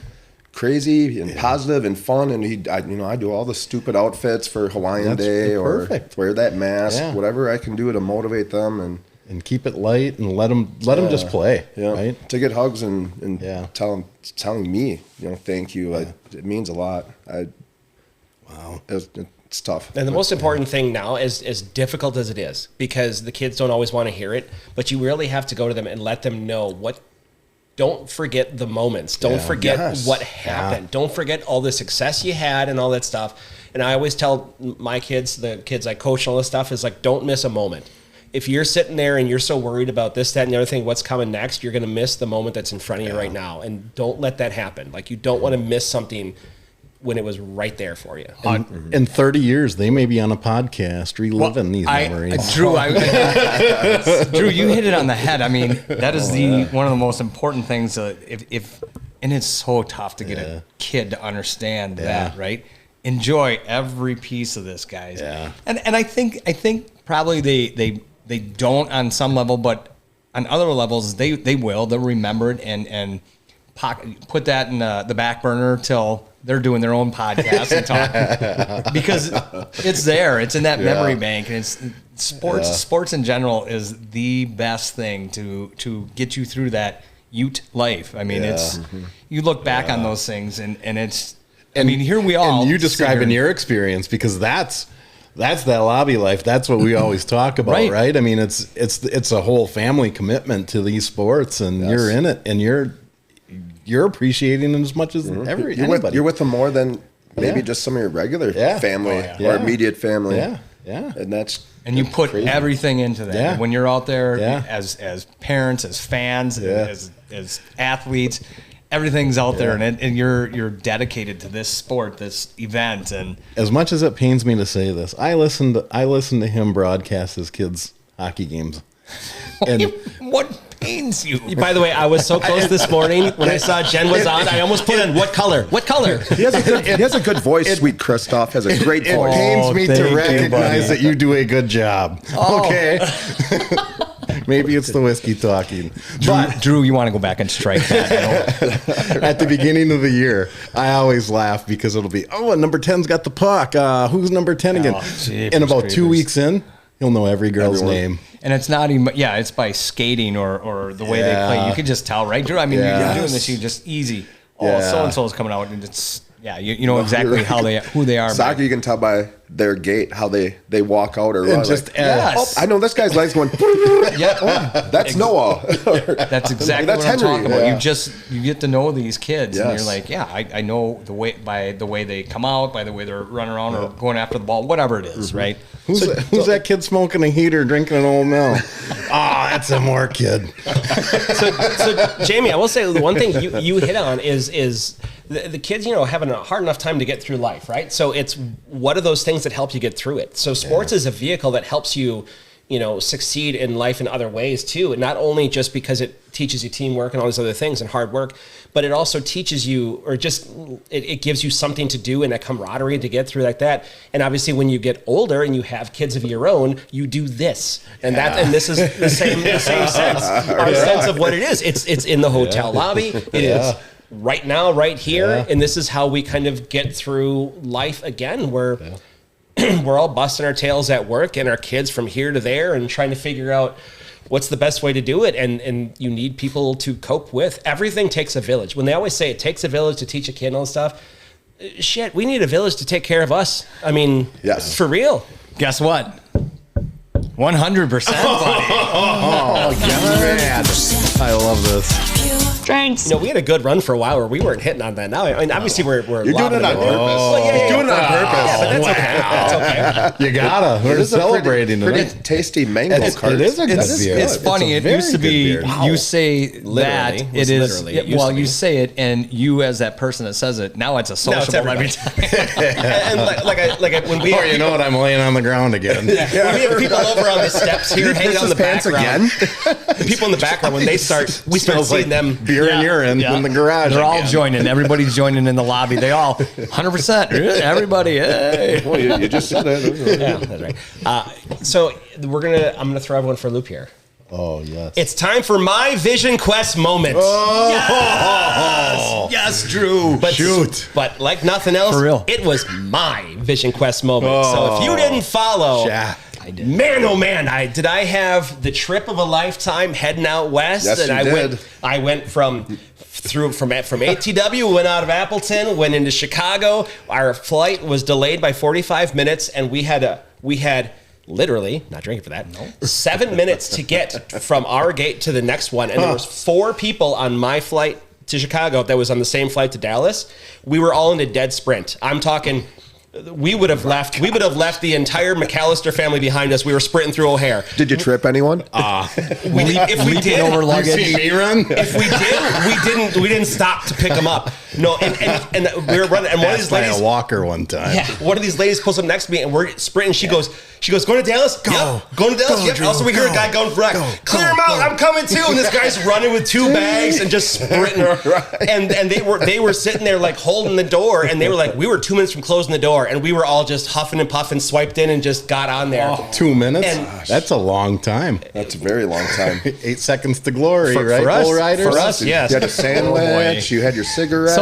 S3: crazy and positive and fun, and I do all the stupid outfits for Hawaiian
S4: That's
S3: Day or
S4: perfect.
S3: wear that mask,
S4: Yeah.
S3: whatever I can do to motivate them
S4: And keep it light and let them just play. Right?
S3: to get hugs and
S4: Yeah.
S3: telling me, thank you. It means a lot.
S4: Wow.
S3: It's tough.
S2: And the most important thing now is as difficult as it is, because the kids don't always want to hear it, but you really have to go to them and let them know don't forget the moments. Don't
S4: Yeah.
S2: forget
S3: Yes.
S2: what happened. Don't forget all the success you had and all that stuff. And I always tell my kids, the kids I coach and all this stuff, is like, don't miss a moment. If you're sitting there and you're so worried about this, that, and the other thing, what's coming next, you're going to miss the moment that's in front of you right now. And don't let that happen. Like, you don't want to miss something when it was right there for you.
S4: In 30 years, they may be on a podcast reliving these memories.
S1: Drew, Drew, you hit it on the head. I mean, that is one of the most important things. If and it's so tough to get a kid to understand that, right? Enjoy every piece of this, guys.
S4: Yeah.
S1: And I think probably they don't on some level, but on other levels they will. They'll remember it and put that in the back burner till they're doing their own podcast and talk, because it's there. It's in that memory bank, and it's sports. Sports in general is the best thing to get you through that Ute life. I mean, it's you look back on those things, and it's. I mean, here we are.
S4: And you describing your experience, because that's that lobby life. That's what we always talk about, right? I mean, it's a whole family commitment to these sports, and you're in it, and you're appreciating it as much as anybody.
S3: You're with them more than maybe just some of your regular family or immediate family.
S4: Yeah.
S1: And you put everything into that.
S4: Yeah.
S1: When you're out there
S4: Yeah.
S1: as parents, as fans, as athletes, everything's out there, and you're dedicated to this sport, this event. And
S4: As much as it pains me to say this, I listened to him broadcast his kids' hockey games. And
S1: what pains you?
S2: By the way, I was so close this morning when I saw Jen was on. I almost put in, what color? What color?
S3: He has a good voice. Sweet Christoph has a great
S4: it
S3: voice.
S4: pains me
S1: thank
S4: to
S1: you,
S4: recognize
S1: buddy.
S4: that you do a good job. Okay. Maybe it's the whiskey talking. But
S1: Drew, you want to go back and strike that?
S4: at the beginning of the year, I always laugh because it'll be, number 10's got the puck. Who's number 10 again?
S1: jeepers
S4: And about 2
S1: creepers.
S4: weeks in, he'll know every girl's
S3: Everyone.
S4: name.
S1: And it's not even, it's by skating or the way they play. You can just tell, right, Drew? I mean, you're doing this, you just easy.
S4: Yeah.
S1: So-and-so is coming out, and it's, you know exactly who they are.
S3: Soccer, you can tell by their gate how they walk out or run.
S4: just
S3: Like,
S1: Yes.
S3: I know this guy's legs going. That's Noah.
S1: That's exactly
S3: That's
S1: what I'm
S3: Henry,
S1: talking about.
S3: yeah.
S1: You get to know these kids, and
S3: Yes.
S1: you're like, I know by the way they come out, by the way they're running around or going after the ball, whatever it is, right?
S4: Who's that kid smoking a heater, drinking an old mill? That's a more kid.
S2: So Jamie, I will say the one thing you hit on is the kids, having a hard enough time to get through life, right? So it's what are those things that help you get through it? So sports is a vehicle that helps you, succeed in life in other ways too. And not only just because it teaches you teamwork and all these other things and hard work, but it also teaches you, or just it gives you something to do and a camaraderie to get through like that. And obviously when you get older and you have kids of your own, you do this and that, and this is the same sense, our sense of what it is. It's in the hotel lobby. It is right now, right here. And this is how we kind of get through life again, where we're all busting our tails at work and our kids from here to there and trying to figure out what's the best way to do it. And you need people to cope with. Everything takes a village. When they always say it takes a village to teach a kid and all this stuff, shit, we need a village to take care of us. I mean,
S3: Yes.
S2: for real.
S1: Guess what? 100%, buddy.
S4: Oh, man. I love this.
S2: We had a good run for a while where we weren't hitting on that. Now, I mean, obviously we're
S3: You're doing it on purpose.
S2: Well,
S3: You're doing it on purpose.
S2: Yeah, That's okay. That's okay.
S4: You gotta. We're celebrating
S3: pretty
S4: tonight.
S3: tasty mango cart.
S4: It is a good
S1: It's,
S4: beer.
S1: it's funny.
S4: a
S1: It
S4: very
S1: used to
S4: good
S1: be
S4: beer.
S1: you say that
S2: Literally.
S1: it
S2: Was
S1: is.
S2: literally. It used
S1: Well,
S2: to be.
S1: you say it, and you as that person that says it. Now it's a
S2: Now
S1: sociable
S2: it's
S1: every
S2: everybody.
S1: time.
S2: And when we
S4: Oh,
S2: have
S4: you know what? I'm laying on the ground again.
S2: when we have people over on the steps here hanging out in the background. The people in the background, when they start, we start
S4: Smells
S2: seeing
S4: like
S2: them.
S4: beer and urine in the garage.
S1: They're all
S4: again.
S1: joining. Everybody's joining in the lobby. They all 100%. Everybody. Hey.
S3: Well, you just said it.
S2: Yeah, that's right. So I'm gonna throw everyone for a loop here.
S4: Oh yes.
S2: It's time for my Vision Quest moment. Yes, Drew. But,
S4: Shoot.
S2: But like nothing else,
S1: For real.
S2: it was my Vision Quest moment. So if you didn't follow,
S4: Yeah.
S2: man, oh man, I have the trip of a lifetime heading out west.
S3: Yes,
S2: and
S3: you
S2: I
S3: did.
S2: went from ATW, went out of Appleton, went into Chicago. Our flight was delayed by 45 minutes, and we had literally, not drinking for that, 7 minutes to get from our gate to the next one. And there was 4 people on my flight to Chicago that was on the same flight to Dallas. We were all in a dead sprint. I'm talking, we would have left the entire McAllister family behind us. We were sprinting through O'Hare.
S3: Did you trip anyone?
S2: If we did,
S1: over
S4: You
S1: luggage.
S4: see me run?
S2: if we didn't stop to pick them up. No, and we were running, and one of these
S4: Passed by
S2: ladies,
S4: a walker one time.
S2: yeah, one of these ladies pulls up next to me, and we're sprinting. She goes, going to Dallas? Yep. Going to Dallas? Yep. Also, we hear a guy going, clear him out, I'm coming too. And this guy's running with 2 bags and just sprinting. And they were sitting there like holding the door, and they were like, we were 2 minutes from closing the door, and we were all just huffing and puffing, swiped in, and just got on there.
S4: 2 minutes?
S2: And-
S4: That's a long time.
S3: That's a very long time.
S4: 8 seconds to glory,
S2: For
S4: right?
S2: us,
S4: Bull riders?
S2: for us, yes.
S3: You had a sandwich. You had your cigarettes.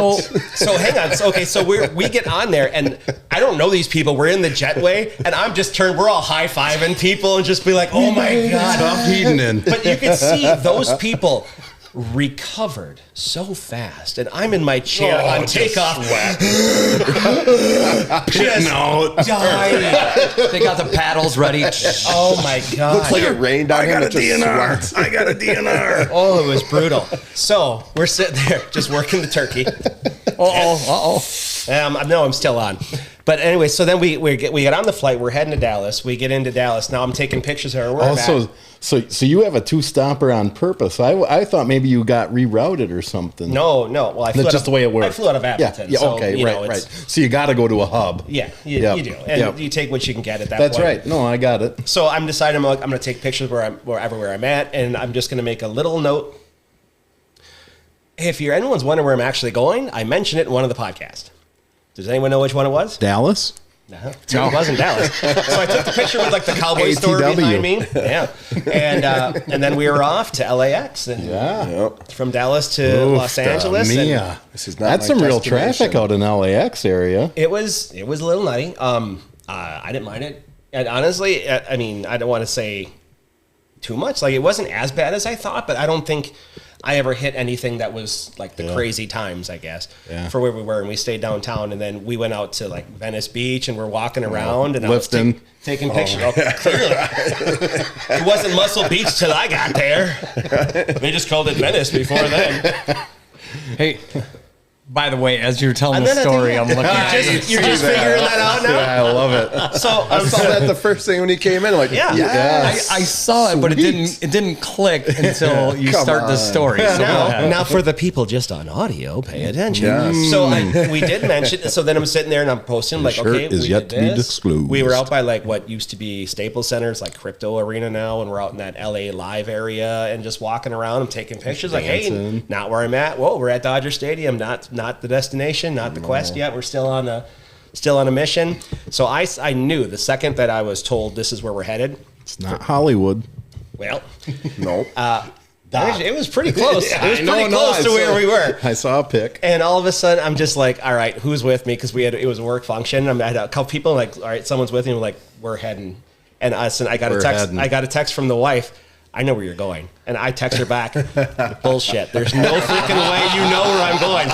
S2: So hang on. So we get on there, and I don't know these people. We're in the jetway, and I'm just turned. We're all high fiving people and just be like, "Oh my god!"
S4: Tough hedoning.
S2: But you can see those people recovered so fast, and I'm in my chair on takeoff, just
S4: No.
S2: dying.
S1: They got the paddles ready.
S2: Oh my god!
S3: Looks like it rained on him. It just sweat.
S4: I got a DNR.
S2: Oh, it was brutal. So we're sitting there just working the turkey. No, I'm still on. But anyway, so then we get on the flight. We're heading to Dallas. We get into Dallas. Now I'm taking pictures of where I'm at.
S4: So you have a 2-stopper on purpose. I thought maybe you got rerouted or something.
S2: No. Well, I flew
S4: That's
S2: out
S4: just
S2: of,
S4: the way it works.
S2: I flew out of Appleton.
S4: Yeah.
S2: So,
S4: Okay.
S2: you know,
S4: Right.
S2: it's-
S4: So you got to go to a hub.
S2: Yeah, you do, and
S4: Yep.
S2: you take what you can get at that
S4: That's
S2: point.
S4: right. No, I got it.
S2: So I'm deciding I'm going to take pictures wherever I'm at, and I'm just going to make a little note. Hey, if anyone's wondering where I'm actually going, I mentioned it in one of the podcasts. Does anyone know which one it was?
S4: Dallas.
S2: No, it wasn't Dallas. So I took the picture with like the cowboy store
S4: ATW.
S2: behind me. Yeah, and then we were off to LAX. And
S4: Yeah.
S2: from Dallas to Los Angeles. And
S4: Mia.
S3: This is not
S4: That's
S3: my
S4: some real
S3: destination.
S4: traffic out in LAX area.
S2: it was a little nutty. I didn't mind it. And honestly, I mean, I don't want to say too much. Like, it wasn't as bad as I thought, but I don't think I ever hit anything that was like the crazy times, I guess,
S4: Yeah.
S2: for where we were. And we stayed downtown, and then we went out to like Venice Beach, and we're walking around and I was
S4: Lifting.
S2: taking pictures. Oh, clearly. It wasn't Muscle Beach till I got there. They just called it Venice before then.
S1: Hey, by the way, as you're telling
S2: And
S1: the
S2: then at the
S1: story,
S2: end-
S1: I'm looking at
S2: You're just figuring that out now?
S4: I love it.
S2: So
S3: I saw that the first thing when he came in. Like,
S2: Yeah.
S3: yes.
S1: I saw it, but
S3: Sweet.
S1: it didn't click until you
S3: Come
S1: start the
S3: on.
S1: story. So go ahead.
S2: Now, for the people just on audio, pay attention.
S3: Yes.
S2: So we did mention. So then I'm sitting there and I'm posting like,
S4: shirt
S2: okay,
S4: is
S2: we
S4: yet
S2: did
S4: to be
S2: this.
S4: disclosed.
S2: We were out by like what used to be Staples Centers, like Crypto Arena now, and we're out in that LA Live area and just walking around. I'm taking pictures. Like, hey,
S4: Dancing.
S2: not where I'm at. Whoa, we're at Dodger Stadium. Not the destination. Not the quest yet. We're still on a mission. So I knew the second that I was told this is where we're headed.
S4: It's not Hollywood.
S2: Well,
S3: Nope.
S2: it was pretty close.
S4: Yeah,
S2: It was
S4: I know,
S2: pretty
S4: no,
S2: close
S4: I
S2: to where
S4: saw-
S2: we were.
S4: I saw a pic.
S2: And all of a sudden, I'm just like, all right, who's with me? Because it was a work function. I had a couple people like, all right, someone's with me. We're like, we're heading. And I got
S4: We're
S2: a text.
S4: heading.
S2: I got a text from the wife. I know where you're going. And I text her back, bullshit. There's no freaking way you know where I'm going.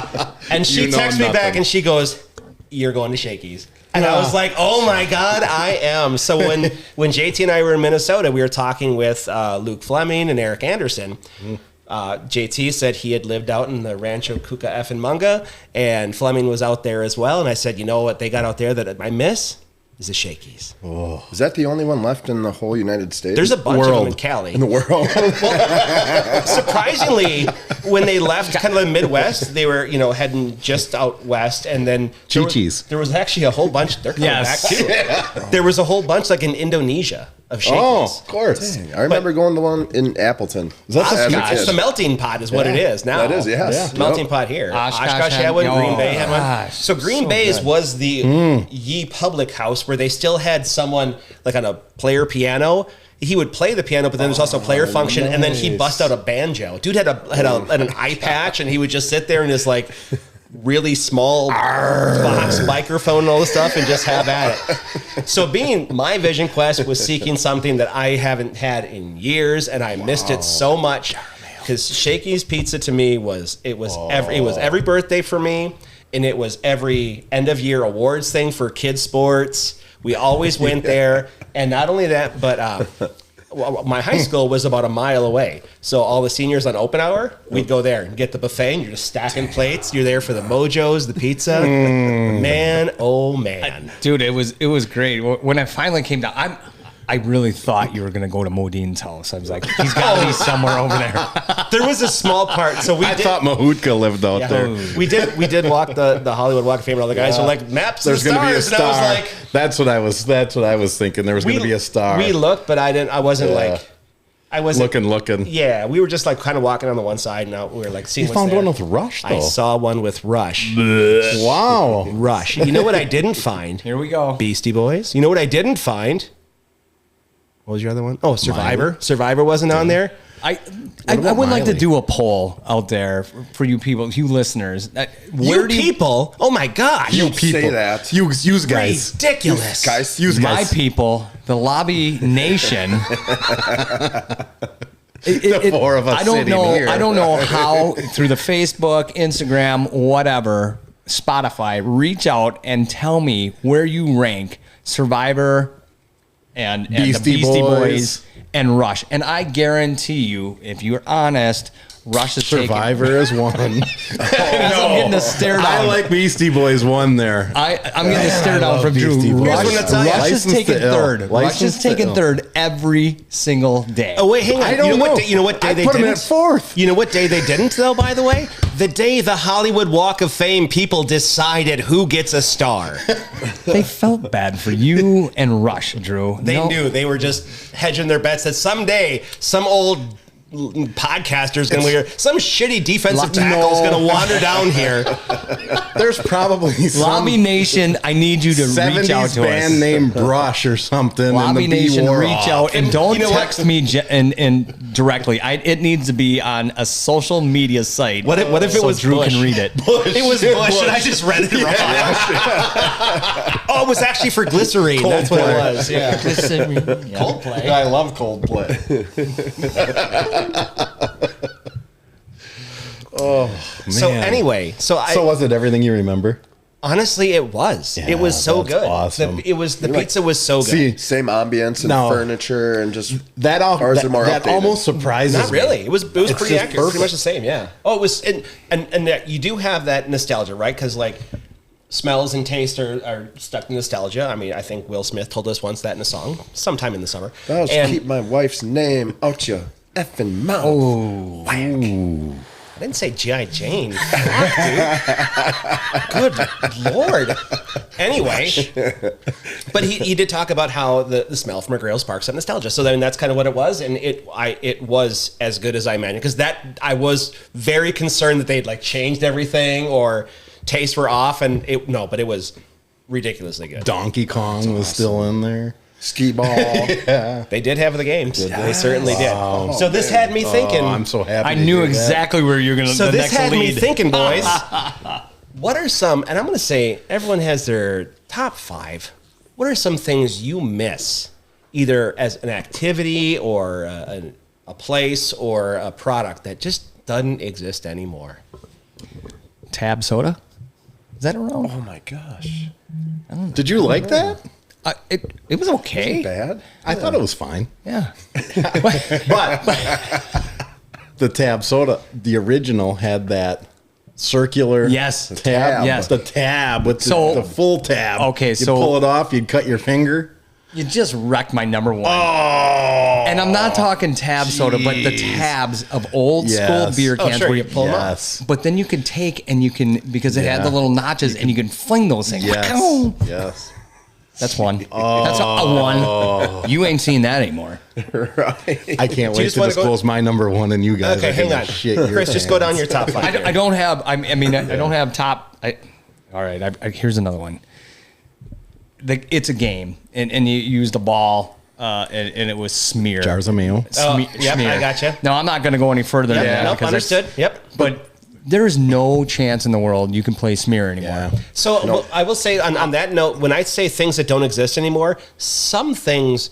S2: And she
S4: You know
S2: texts me back
S4: nothing.
S2: and she goes, you're going to Shakey's. And I was like, oh my God, I am. So when JT and I were in Minnesota, we were talking with Luke Fleming and Eric Anderson. JT said he had lived out in the Rancho Cuca Manga, and Fleming was out there as well. And I said, you know what they got out there that I miss? Is the Shakey's.
S3: Is that the only one left in the whole United States?
S2: There's a bunch of them in Cali.
S3: In the world.
S2: Surprisingly, when they left kind of the Midwest, they were, heading just out west, and then
S4: Chi-Chi's.
S2: there was actually a whole bunch. They're coming back too. There was a whole bunch like in Indonesia of Shakey's.
S4: Oh, of course.
S3: Dang, I remember going to one in Appleton.
S4: Is that
S3: as a
S2: It's
S3: kid.
S2: the melting pot is what it is now.
S3: That is, yes.
S2: Yeah. Melting
S3: Yep.
S2: pot here.
S1: Oshkosh
S2: Oshkosh
S1: had-
S2: had one.
S1: oh,
S2: Green Bay had one.
S1: gosh,
S2: So Green
S1: so
S2: Bay's
S1: good.
S2: was the Ye Public House where they still had someone like on a player piano. He would play the piano, but then there's also a player function, and then he'd bust out a banjo. Dude had an eye patch, and he would just sit there in his like really small box microphone and all this stuff, and just have at it. So, my Vision Quest was seeking something that I haven't had in years, and I missed it so much because Shakey's Pizza to me was every birthday for me, and it was every end of year awards thing for kids sports. We always went there, and not only that, but my high school was about a mile away. So all the seniors on open hour, we'd go there and get the buffet, and you're just stacking plates. You're there for the mojos, the pizza. Man, oh man.
S1: Dude, it was great. When I finally came down, I really thought you were going to go to Modine's house. I was like, he's got to be somewhere over there.
S2: There was a small part. So we
S4: I
S2: did,
S4: thought Mahutka lived out there.
S2: we did walk the Hollywood Walk of Fame, and all the guys were like, maps
S4: There's
S2: and
S4: going to be a
S2: stars. And I
S4: star.
S2: was like,
S4: That's what I was thinking. There was going to be a star.
S2: We looked, but I wasn't
S4: Yeah.
S2: like, I wasn't
S4: looking.
S2: Yeah, we were just like kind of walking on the one side, and now we were like seeing.
S4: You
S2: what's
S4: found
S2: there.
S4: one with Rush, though.
S2: I saw one with Rush.
S4: Wow.
S2: Rush. You know what I didn't find?
S1: Here we go.
S2: Beastie Boys. You know what I didn't find? What was your other one? Oh, Survivor. Survivor wasn't on there.
S1: I
S2: about
S1: would like to
S2: Miley?
S1: do a poll out there for you people, you listeners.
S2: You people. Oh my gosh.
S3: You say that.
S4: Use guys.
S2: Ridiculous.
S3: Guys,
S4: Use
S1: my
S4: guys.
S1: people, the Lobby Nation.
S4: The four of us
S1: I don't
S4: sitting
S1: know.
S4: here.
S1: I don't know how through the Facebook, Instagram, whatever, Spotify, reach out and tell me where you rank Survivor and the
S4: Beastie
S1: Beastie Boys
S4: Boys.
S1: and Rush. And I guarantee you, if you're honest, Rush is
S4: Survivor is one.
S1: I'm getting a stare down.
S4: I like Beastie Boys one there.
S1: I'm getting a stare down
S4: love
S1: from Drew.
S4: Beastie Boys.
S1: Rush,
S2: Here's what I'll tell you.
S1: Rush is
S4: License
S1: taking
S4: to Ill.
S1: third. Rush is
S4: License to
S1: taking
S4: Ill.
S1: third every single day.
S2: Oh wait, hang on.
S4: I don't know.
S2: You know what day
S4: I
S2: they
S4: put 'em
S2: didn't?
S4: at fourth.
S2: You know what day they didn't though? By the way, the day the Hollywood Walk of Fame people decided who gets a star.
S1: They felt bad for you and Rush, Drew.
S2: They
S1: No.
S2: knew they were just hedging their bets that someday some old podcaster's gonna hear some shitty defensive tackle's gonna wander down here.
S4: There's probably some
S1: Lobby Nation, I need you to reach out
S4: 70s
S1: to
S4: band
S1: us.
S4: named Brush or something.
S1: Lobby
S4: and the
S1: Nation,
S4: B-War
S1: reach
S4: off.
S1: out and
S2: And
S1: don't
S2: you know what?
S1: text me and directly. It needs to be on a social media site.
S2: What if it
S1: so
S2: was
S1: Drew
S2: Bush?
S1: can read it?
S2: It was Bush, and I just read it wrong. Oh, it was actually for glycerine. That's what it was. Yeah. Coldplay.
S4: I love Coldplay.
S2: So
S4: Man.
S2: anyway, so
S4: Was it everything you remember?
S2: honestly, it was.
S4: Yeah,
S2: it was so
S4: that's
S2: good.
S4: awesome.
S2: The pizza was so good.
S4: See,
S3: Same ambience and
S4: No.
S3: furniture and just
S4: that
S3: ours are more
S4: that
S3: updated.
S4: almost surprises
S2: Not
S4: me.
S2: really. It was pretty
S4: just
S2: accurate.
S4: perfect.
S2: Pretty much the same. Yeah. Oh, it was, and that you do have that nostalgia, right? Because like smells and taste are stuck in nostalgia. I mean, I think Will Smith told us once that in a song, sometime in the summer.
S3: I'll just
S2: And
S3: keep my wife's name out your effing mouth. Oh,
S2: I didn't say G.I. Jane. Fuck, dude. Good Lord. Anyway, but he did talk about how the smell from a grill sparks up nostalgia. So then that's kind of what it was, and it was as good as I imagined. Because that I was very concerned that they'd like changed everything or tastes were off, and but it was ridiculously good.
S4: Donkey Kong was still in there.
S3: Skee ball.
S2: They did have the games. They certainly did. So this had me thinking.
S4: Oh, I'm so happy.
S1: I
S4: to
S1: knew
S4: hear that.
S1: exactly where you're going to.
S2: So
S1: the
S2: this
S1: next
S2: had me
S1: lead.
S2: thinking, boys. What are some? And I'm going to say everyone has their top 5. What are some things you miss, either as an activity or a place or a product that just doesn't exist anymore?
S1: Tab soda. Is that around?
S3: Oh my gosh.
S4: Did you like that?
S1: It was okay.
S3: Bad?
S4: I thought it was fine.
S1: Yeah.
S4: But the tab soda, the original had that circular
S1: Yes.
S4: tab.
S1: Yes.
S4: The tab with
S1: So-
S4: the full tab.
S1: Okay,
S4: you'd
S1: so-
S4: pull it off, you'd cut your finger.
S1: You just wrecked my number one.
S4: Oh,
S1: And I'm not talking tab soda, but the tabs of old school
S4: Yes.
S1: beer
S2: Oh,
S1: cans
S2: sure,
S1: where
S2: you pull 'em up.
S4: yes.
S1: But then you can take and you can, because it had
S4: Yeah.
S1: the little notches, and you can fling those things.
S4: Yes. Yes.
S1: That's one. That's a one. You ain't seen that anymore.
S4: I can't wait
S2: just
S4: to
S2: wanna go-
S4: disclose my number one, and you guys
S2: Okay,
S4: are
S2: hang
S4: gonna
S2: on.
S4: shit your
S2: Chris, just go
S4: pants.
S2: down your top 5.
S1: I don't have. I mean, I don't have top. All right. Here's another one. It's a game, and you use the ball, and it was smear.
S4: Jars of mayo.
S2: Oh, yep, I gotcha.
S1: No, I'm not going to go any further than that.
S2: Nope,
S1: because
S2: understood. Yep.
S1: But there is no chance in the world you can play smear anymore.
S4: Yeah.
S2: So well, I will say on that note, when I say things that don't exist anymore, some things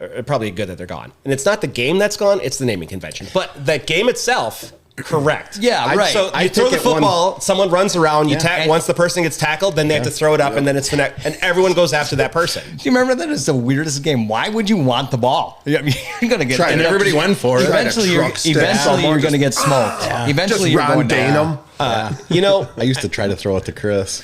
S2: are probably good that they're gone. And it's not the game that's gone, it's the naming convention. But that game itself, correct.
S1: Yeah, right.
S2: So
S4: I
S2: you throw
S4: think
S2: the
S4: it won-
S2: football, someone runs around, you
S1: And-
S2: once the person gets tackled, then they have to throw it up, and then it's the next, and everyone goes after that person.
S1: Do you remember that? It's the weirdest game. Why would you want the ball? I mean, you're going to get.
S4: And everybody went for it.
S1: Eventually,
S3: Try to
S1: you're,
S3: truck stick
S1: eventually
S3: someone,
S1: you're going to get smoked. Eventually,
S3: Just
S1: you're going
S3: Ron Dane
S1: down.
S3: them.
S2: You know,
S4: I used to try to throw it to Chris.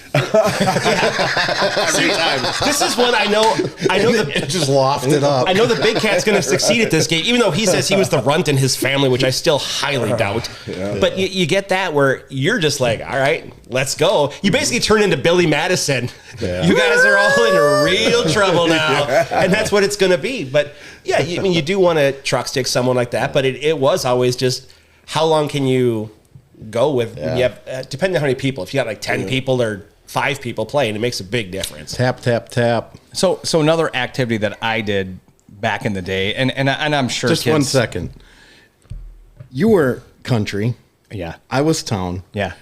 S2: this is one I know the
S4: It just lofted up.
S2: I know the Big Cat's going to succeed at this game, even though he says he was the runt in his family, which I still highly doubt. But you get that where you're just like, all right, let's go. You basically turn into Billy Madison.
S4: Yeah.
S2: You guys are all in real trouble now. And that's what it's going to be. But yeah, I mean, you do want to truck stick someone like that, but it was always just how long can you go with, when you have, depending on how many people, if you got like 10 people or 5 people playing, it makes a big difference.
S4: Tap, tap, tap.
S1: So another activity that I did back in the day, and I'm sure
S4: Just
S1: kids,
S4: 1 second. You were country.
S1: Yeah.
S4: I was town.
S1: Yeah.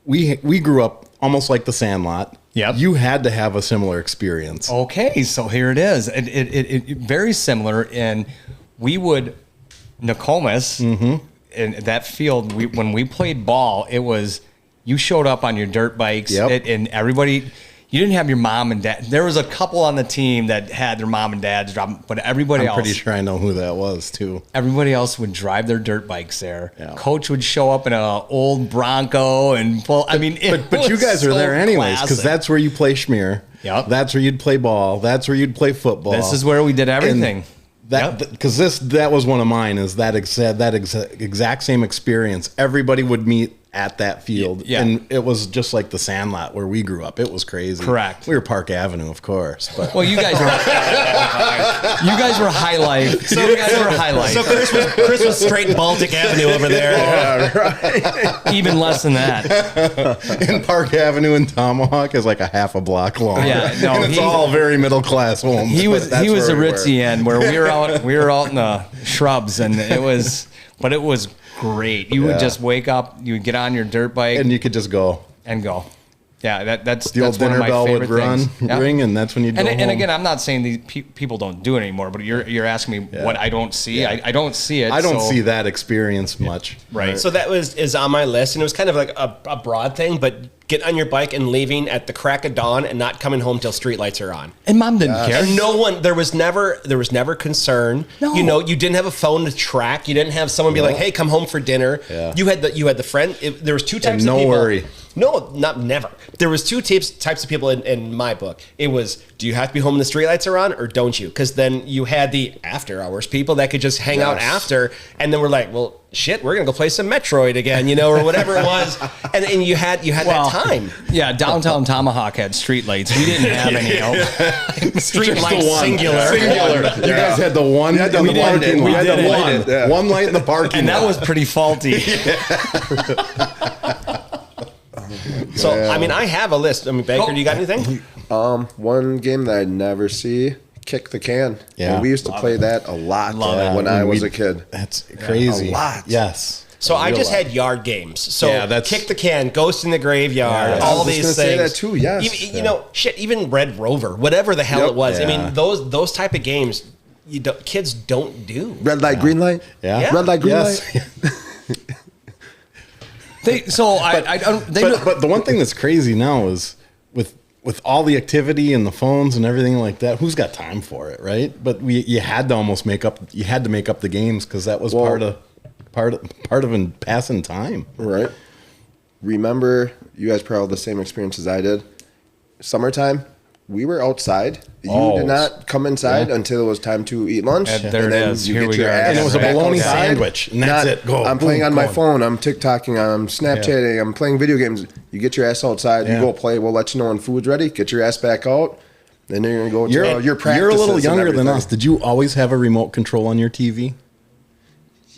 S4: We grew up almost like the Sandlot.
S1: Yep.
S4: You had to have a similar experience.
S1: Okay, so here it is. It very similar, and we would Nokomis in that field. When we played ball, it was you showed up on your dirt bikes,
S4: Yep.
S1: and everybody. You didn't have your mom and dad. There was a couple on the team that had their mom and dads drop, but everybody
S4: I'm
S1: else.
S4: pretty sure I know who that was too.
S1: Everybody else would drive their dirt bikes there.
S4: Yeah.
S1: Coach would show up in an old Bronco and pull. I mean,
S4: But you guys are there anyways because that's where you play schmear.
S1: Yep.
S4: That's where you'd play ball. That's where you'd play football.
S1: This is where we did everything.
S4: That
S1: Yep.
S4: because that was one of mine. Is that exact same experience? Everybody would meet at that field,
S1: Yeah.
S4: and it was just like the Sandlot where we grew up. It was crazy.
S1: Correct.
S4: We were Park Avenue, of course, but
S1: Well, you guys were high life. So you guys were high life.
S2: So Chris was straight Baltic Avenue over there.
S1: Even less than that.
S4: in Park Avenue in Tomahawk is like a half a block long.
S1: Yeah, no,
S4: and it's
S1: he-
S4: all very middle class homes.
S1: He
S4: but
S1: was
S4: that's
S1: the
S4: where we were.
S1: ritzy end where we were out in the shrubs, and it was great. You would
S4: Yeah.
S1: just wake up, you would get on your dirt bike
S4: and you could just go.
S1: and go. Yeah, that's
S4: The old
S1: that's one of
S4: dinner
S1: my
S4: bell would
S1: favorite
S4: run,
S1: things. Yep.
S4: ring, and that's when you'd go
S1: And
S4: home.
S1: again, I'm not saying these people don't do it anymore, but you're asking me what I don't see.
S4: Yeah.
S1: I don't see it.
S4: I don't
S1: so-
S4: see that experience much.
S1: Right.
S2: So that is on my list, and it was kind of like a broad thing, but get on your bike and leaving at the crack of dawn and not coming home till streetlights are on.
S1: And mom didn't care.
S2: And no one, there was never concern.
S1: No.
S2: You know, you didn't have a phone to track. You didn't have someone be like, "Hey, come home for dinner."
S4: Yeah.
S2: You had the friend. There was two types
S4: no
S2: of people.
S4: worry.
S2: No, never. There was two types of people in my book. It was, do you have to be home when the streetlights are on, or don't you? Because then you had the after hours people that could just hang out
S3: Yes.
S2: after, and then we're like, well, shit, we're gonna go play some Metroid again, or whatever it was. And you had
S1: Well,
S2: that time.
S1: Yeah, downtown Tomahawk had street lights. We didn't have any help.
S2: Street
S4: Just
S2: lights
S4: the one.
S2: singular.
S4: You guys had the one in the
S3: we did
S4: parking
S3: it.
S4: lot.
S3: We had
S4: The
S3: to
S4: one.
S3: light it, yeah.
S4: One light in the parking
S1: And that
S4: lot.
S1: was pretty faulty.
S2: So I mean, I have a list. I mean, Baker, do you got anything?
S3: One game that I'd never see, kick the can.
S4: Yeah.
S3: We used to play that a lot
S1: Love
S3: when
S4: it.
S3: I was
S4: We-
S3: a kid.
S4: That's crazy.
S3: A lot.
S4: Yes.
S2: So I
S4: Real
S2: just
S4: lot.
S2: had yard games. So
S4: Yeah, that's-
S2: kick the can, ghost in the graveyard,
S4: Yeah,
S2: all
S3: I was
S2: these
S3: just
S2: things.
S3: gonna say that too, yes.
S2: You know, shit. Even Red Rover, whatever the hell
S3: Yep.
S2: it was. I
S4: Yeah.
S2: mean, those type of games, kids don't do.
S3: Red light, green light.
S4: Yeah.
S3: Red light, green
S4: Yes.
S3: light.
S4: But the one thing that's crazy now is with all the activity and the phones and everything like that, who's got time for it, right? But you had to almost make up the games because that was
S3: Well,
S4: part of part of passing time.
S3: Right. Remember, you guys probably had the same experience as I did. Summertime, we were outside. You did not come inside until it was time to eat lunch.
S1: And there it is. Here we go.
S4: And it was a
S3: back
S4: bologna
S3: outside.
S4: sandwich, and that's it. Go.
S3: I'm
S4: Boom,
S3: playing on my
S4: going.
S3: phone. I'm TikToking. I'm Snapchatting. I'm playing video games. You get your ass outside.
S4: Yeah.
S3: You go play. We'll let you know when food's ready. Get your ass back out. Then you're gonna go to your practices.
S4: You're a little
S3: and
S4: younger than
S3: everything.
S4: us. Did you always have a remote control on your TV?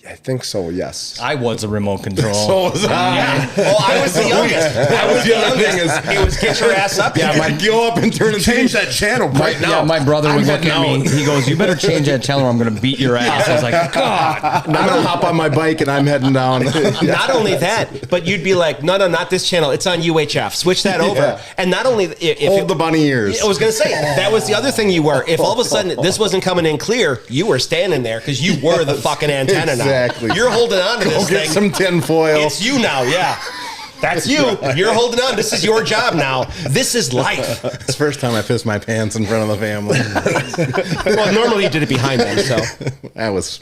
S3: I think so. Yes.
S1: I was a remote control.
S4: So was I.
S2: Well, I was the youngest. I was the youngest. It was get your ass up.
S4: Yeah, Mike, go up and turn the
S3: Change that channel right now.
S1: Yeah, my brother would
S4: I'm
S1: look at
S4: heading
S1: me. He goes, "You better change that channel, or I'm going to beat your ass." I was like, "God."
S4: I'm gonna hop on my bike and I'm heading down.
S2: Not only that, but you'd be like, no, not this channel. It's on UHF. Switch that over.
S4: Yeah.
S2: And not only if
S4: Hold the bunny ears.
S2: I was going to say, that was the other thing you were. If all of a sudden this wasn't coming in clear, you were standing there because you were the fucking antenna
S4: Exactly.
S2: now. You're holding on to
S4: Go
S2: this
S4: get
S2: thing.
S4: some tin foil.
S2: It's you now, yeah. That's you. You're holding on. This is your job now. This is life.
S4: It's the first time I pissed my pants in front of the family.
S2: Well, normally you did it behind them, so.
S4: I was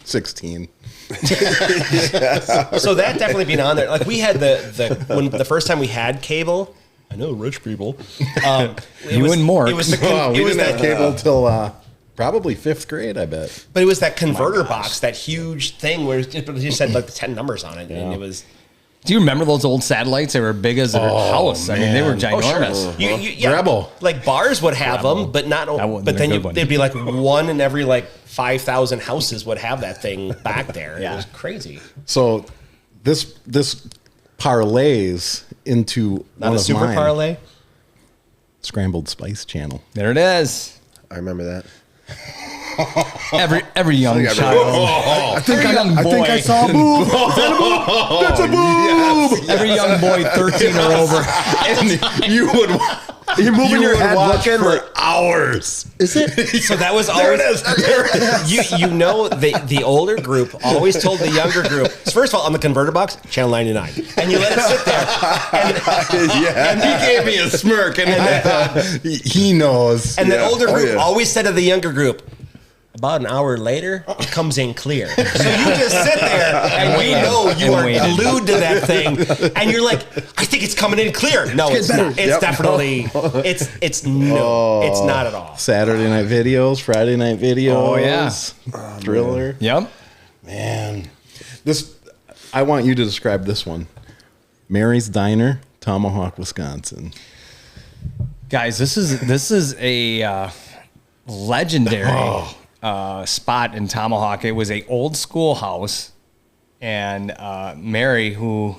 S4: 16.
S2: So that definitely been on there. Like we had when the first time we had cable. I know rich people.
S1: You and Mort.
S2: It was the
S4: Oh, we
S2: it was
S4: didn't have
S2: that
S4: cable till probably 5th grade, I bet.
S2: but it was that converter box, that huge thing where it just had like 10 numbers on it, and it was.
S1: Do you remember those old satellites? They were big as a house. I mean, they were
S4: man.
S1: ginormous.
S2: Yeah,
S4: Rebel.
S2: like bars would have them, but not.
S1: wasn't
S2: But
S1: a
S2: then
S1: good one.
S2: they'd be like one in every like 5,000 houses would have that thing back there. It was crazy.
S4: So this parlays into
S2: Not
S4: one
S2: a
S4: of
S2: super
S4: mine.
S2: parlay.
S4: Scrambled Spice Channel.
S1: There it is.
S3: I remember that.
S1: Every young child.
S3: I think
S1: Every young boy.
S3: I saw a boob. Is that a boob? That's a boob.
S1: Every young boy 13 or over.
S4: And you would
S3: You're moving your head
S4: watch
S3: looking
S4: for
S3: like,
S4: hours.
S3: is it?
S2: So that was always you know the older group always told the younger group. So first of all, on the converter box, channel 99, and you let it sit there.
S3: Yeah.
S4: And he gave me a smirk, and I thought he knows.
S2: And the
S3: Yeah.
S2: older
S3: Oh,
S2: group
S3: yeah.
S2: always said to the younger group, about an hour later, it comes in clear. So you just sit there and you know you
S1: And
S2: are
S1: waited.
S2: glued to that thing, and you're like, I think it's coming in clear. No, it's not. It's
S3: Yep.
S2: definitely it's no, it's not at all.
S4: Saturday night videos, Friday night videos.
S1: Oh, yeah.
S4: Thriller.
S1: Yep.
S4: Man, I want you to describe this one. Mary's Diner, Tomahawk, Wisconsin.
S1: Guys, this is a legendary spot in Tomahawk. It was a old school house, and Mary, who,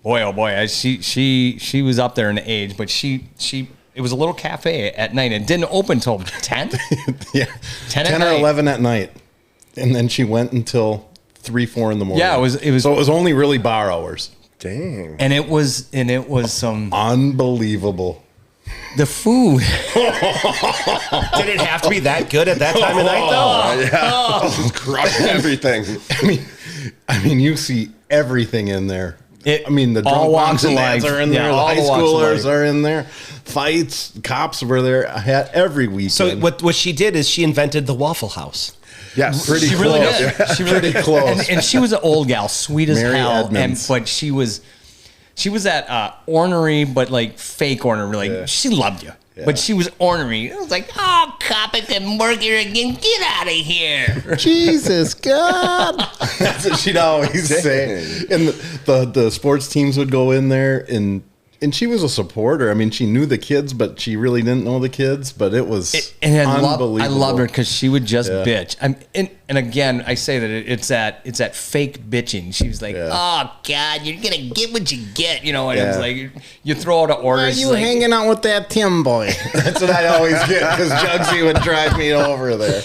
S1: boy oh boy, she was up there in age, but she it was a little cafe at night. It didn't open till 10.
S4: Yeah,
S1: 10 at
S4: 10 or
S1: night.
S4: 11 at night, and then she went until 3, 4 in the morning.
S1: Yeah, it was.
S4: So it was only really bar hours.
S3: Dang.
S1: And it was some
S4: Unbelievable.
S1: the food.
S2: Did it have to be that good at that time of night though?
S3: Crush everything.
S4: I mean, you see everything in there.
S1: It-
S4: I mean, the
S1: all
S4: drunk
S1: walks
S4: moms and
S1: of
S4: dads
S1: life.
S4: are in
S1: Yeah,
S4: there. The
S1: all
S4: high
S1: the walks of
S4: schoolers
S1: life.
S4: are in there. Fights, cops were there. I had every weekend.
S2: So what she did is she invented the Waffle House.
S3: Yeah, pretty
S1: She
S3: close.
S1: really did. She really
S4: Pretty close.
S1: And she was an old gal, sweet as
S4: Mary
S1: hell.
S4: Edmonds.
S1: But she was that ornery, but like fake ornery. Like
S4: Yeah.
S1: she loved you, but she was ornery. It was like, oh, cop, I can work here again. Get out of here.
S4: Jesus God. That's what she'd always say. And the sports teams would go in there and she was a supporter. I mean, she knew the kids, but she really didn't know the kids. But it was
S1: And
S4: unbelievable.
S1: I loved her because she would just
S4: Yeah.
S1: bitch. And again, I say that it's that fake bitching. She was like,
S4: Yeah.
S1: oh God, you're gonna get what you get, you know. And it was
S4: Yeah.
S1: like you throw out an order.
S4: Why are
S1: it's
S4: you
S1: like,
S4: hanging out with that Tim boy? That's what I always get because Jugsy would drive me over there.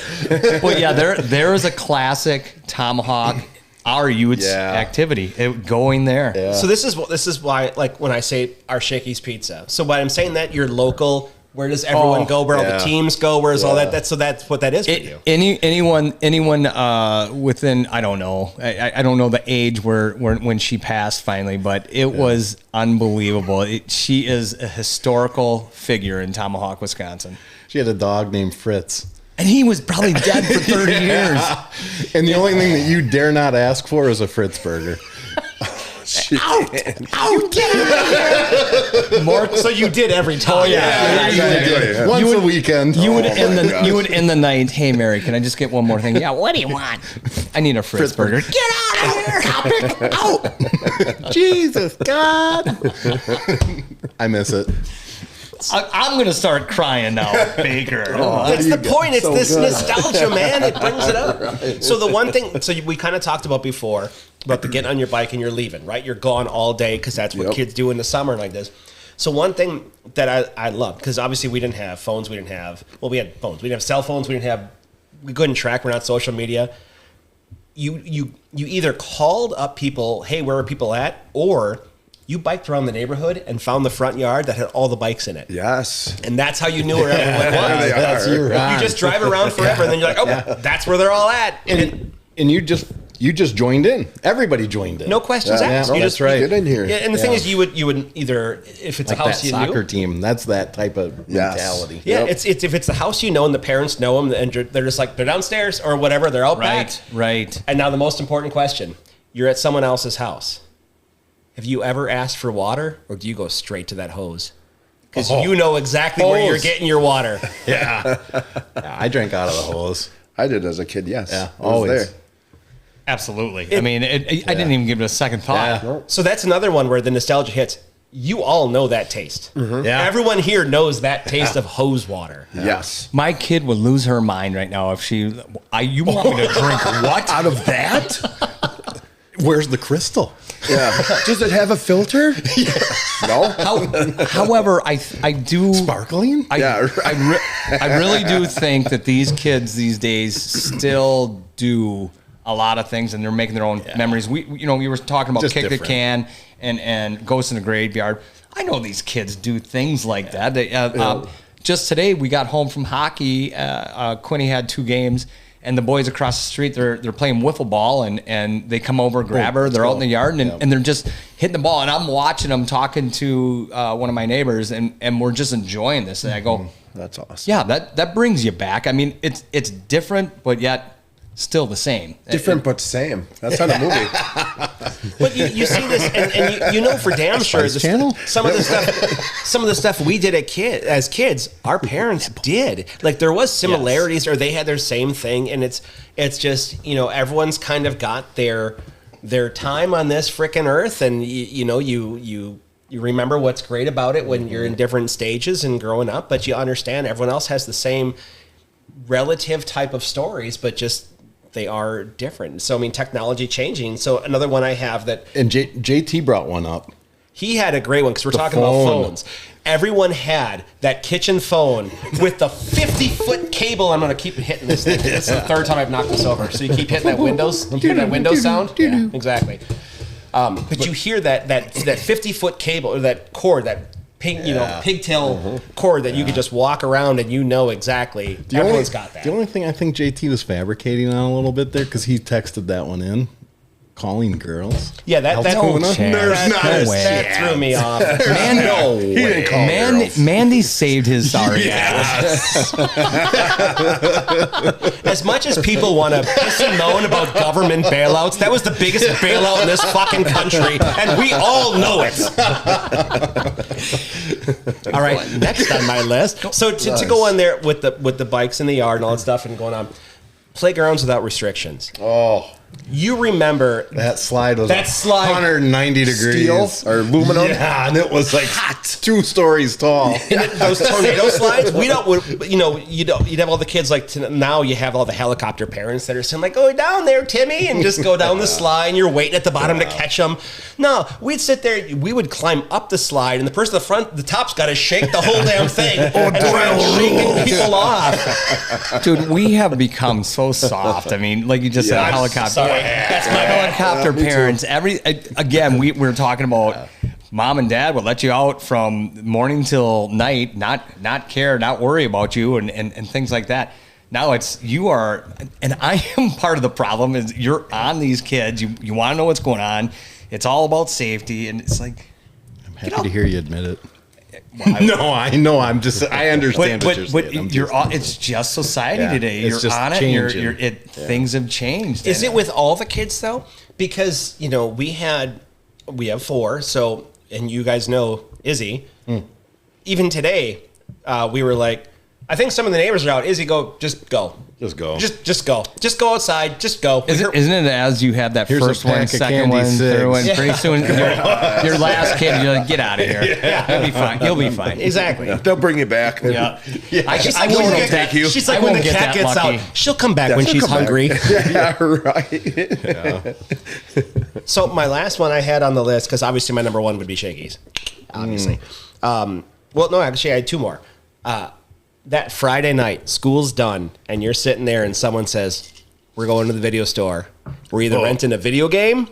S1: Well, yeah, there is a classic Tomahawk. Our youth's
S4: Yeah.
S1: activity, going there.
S4: Yeah.
S2: So this is why, like when I say our Shakey's Pizza. So when I'm saying that you're local, where does everyone go? Where all
S4: yeah.
S2: the teams go? Where's all
S4: Yeah.
S2: that? That's what that is for you.
S1: Anyone within, I don't know, I don't know the age where when she passed finally, but it was unbelievable. She is a historical figure in Tomahawk, Wisconsin.
S4: She had a dog named Fritz.
S1: And he was probably dead for 30 years.
S4: And the only thing that you dare not ask for is a Fritz burger.
S1: Out, get out of here. More,
S2: So you did every time.
S1: Oh, yeah.
S3: Exactly.
S4: Once a weekend.
S1: You would
S3: Oh
S1: end
S3: my
S1: the
S3: gosh.
S1: you would end the night. Hey Mary, can I just get one more thing? Yeah. What do you want? I need a Fritz burger. Get out of here!
S4: out. Jesus God. I miss it.
S1: I'm gonna start crying now, Baker.
S2: That's the point. It's
S3: So
S2: this
S3: good.
S2: nostalgia, man. It brings it up. So the one thing, we kind of talked about before about the getting on your bike and you're leaving, right? You're gone all day because that's what
S3: Yep.
S2: kids do in the summer like this. So one thing that I love, because obviously we didn't have phones, we had phones, we didn't have cell phones, we couldn't track, we're not social media. You either called up people, hey, where are people at? Or you biked around the neighborhood and found the front yard that had all the bikes in it.
S3: Yes.
S2: And that's how you knew where everyone was.
S3: There they
S4: That's
S3: are.
S4: your
S2: You just drive around forever, and then you're like, oh, that's where they're all at. And
S4: And you just joined in. Everybody joined in.
S2: no questions
S3: Yeah,
S2: asked.
S3: no,
S2: You
S3: that's
S2: just
S3: right. Get in here.
S2: Yeah, and the thing is, you would either, if it's
S4: Like
S2: a house
S4: that
S2: you
S4: soccer
S2: knew,
S4: team. That's that type of
S3: Yes.
S4: mentality.
S2: yeah,
S3: Yep.
S2: it's if it's the house you know and the parents know them and they're just like they're downstairs or whatever, they're out back.
S1: Right.
S2: And now the most important question: you're at someone else's house. Have you ever asked for water, or do you go straight to that hose? Because you know exactly where you're
S4: Hose.
S2: getting your water.
S4: Yeah, I drank out of the hose.
S3: I did as a kid, yes.
S4: Yeah,
S3: It was
S4: always.
S3: there.
S1: Absolutely. I mean, I didn't even give it a second thought.
S4: Yeah.
S2: So that's another one where the nostalgia hits. You all know that taste.
S4: Yeah.
S2: Everyone here knows that taste of hose water.
S3: Yes.
S1: My kid would lose her mind right now if you want me to drink what out of that?
S4: Where's the crystal?
S3: Yeah. Does it have a filter? No.
S1: However, I do
S4: Sparkling?
S3: Yeah, right.
S1: I really do think that these kids these days still do a lot of things and they're making their own memories. We were talking about
S4: Just
S1: kick
S4: different.
S1: the can and ghost in the graveyard. I know these kids do things like that. They, just today we got home from hockey. Quinny had 2 games. And the boys across the street, they're playing wiffle ball, and they come over, grab her. They're out in the yard, and they're just hitting the ball. And I'm watching them talking to one of my neighbors, and we're just enjoying this. And I go,
S3: That's awesome.
S1: yeah, that brings you back. I mean, it's different, but yet still the same.
S3: Different but same. That's not a movie.
S2: But you see this, and you know for damn sure
S4: Spice Channel?
S2: some of the stuff we did as kids, our parents did. Like there was similarities, or they had their same thing, and it's just everyone's kind of got their time on this frickin' earth, and you remember what's great about it when you're in different stages and growing up, but you understand everyone else has the same relative type of stories, but just they are different. So I mean, technology changing. So another one I have that
S4: And JT brought one up.
S2: he had a great one because we're talking
S4: phone.
S2: about phones. Everyone had that kitchen phone with the 50-foot cable. I'm going to keep hitting this thing. This is the third time I've knocked this over. So you keep hitting that Windows sound. Yeah, exactly. But you hear that 50-foot cable or that cord, that pigtail cord that you could just walk around and exactly. Everyone's got that.
S4: The only thing I think JT was fabricating on a little bit there, because he texted that one in, calling girls.
S2: Yeah, that
S1: No chance.
S2: there's
S1: No way.
S2: that threw me off.
S1: Mandy,
S3: He didn't call girls.
S1: Mandy saved his sorry ass.
S2: As much as people want to piss and moan about government bailouts, that was the biggest bailout in this fucking country, and we all know it. All right, next on my list. So to go on there with the bikes in the yard and all that stuff and going on, playgrounds without restrictions.
S3: Oh.
S2: You remember
S4: That slide was
S2: That slide-
S4: 190 degrees.
S3: Steel or aluminum?
S4: Yeah, and it was like hot, 2 stories tall.
S2: those tornado slides? You'd have all the kids now you have all the helicopter parents that are saying like, "Go down there, Timmy," and just go down the slide, and you're waiting at the bottom to catch them. No, we'd sit there, we would climb up the slide, and the person at the top's got to shake the whole damn thing and try shaking people off.
S1: Dude, we have become so soft. I mean, like you just said,
S3: Yes.
S1: helicopter.
S2: Sorry. That's my
S1: Helicopter
S3: me too.
S1: parents. Again, we were talking about mom and dad would let you out from morning till night, not care, not worry about you, and things like that. Now it's you are, and I am part of the problem. Is you're on these kids. You want to know what's going on. It's all about safety, and it's like
S4: I'm happy to hear you admit it. No, I know. I understand what you're saying. I'm
S1: you're
S4: just-
S1: all, it's just society
S4: Yeah,
S1: today.
S4: it's
S1: You're
S4: just
S1: on it.
S4: changing.
S1: Things have changed.
S2: Is
S1: And
S2: it with all the kids though? Because we have 4. So, and you guys know Izzy. Even today, we were like, I think some of the neighbors are out. Izzy, just go.
S4: Just go.
S2: Just go. Just go outside. Just go.
S1: Isn't it as you have that
S4: Here's a
S1: first one,
S4: pack of
S1: second
S4: candy
S1: one, third one,
S4: cigs.
S1: pretty soon your last kid, you're like, get out of here. You'll be fine. You'll be fine.
S2: Exactly.
S3: They'll bring you back.
S1: Yeah.
S2: She's
S1: I
S2: like,
S1: won't
S2: when
S1: get that.
S2: she's like,
S1: I
S2: when
S1: won't
S2: the
S1: get
S2: cat
S1: that
S2: gets
S1: lucky.
S2: out, she'll come back when
S3: she'll
S2: she's
S3: come back.
S2: hungry.
S3: Yeah, right.
S2: So my last one I had on the list, because obviously my number one would be Shaggy's, obviously. Well, no, actually I had 2 more. That Friday night, school's done, and you're sitting there and someone says, we're going to the video store. We're either renting a video game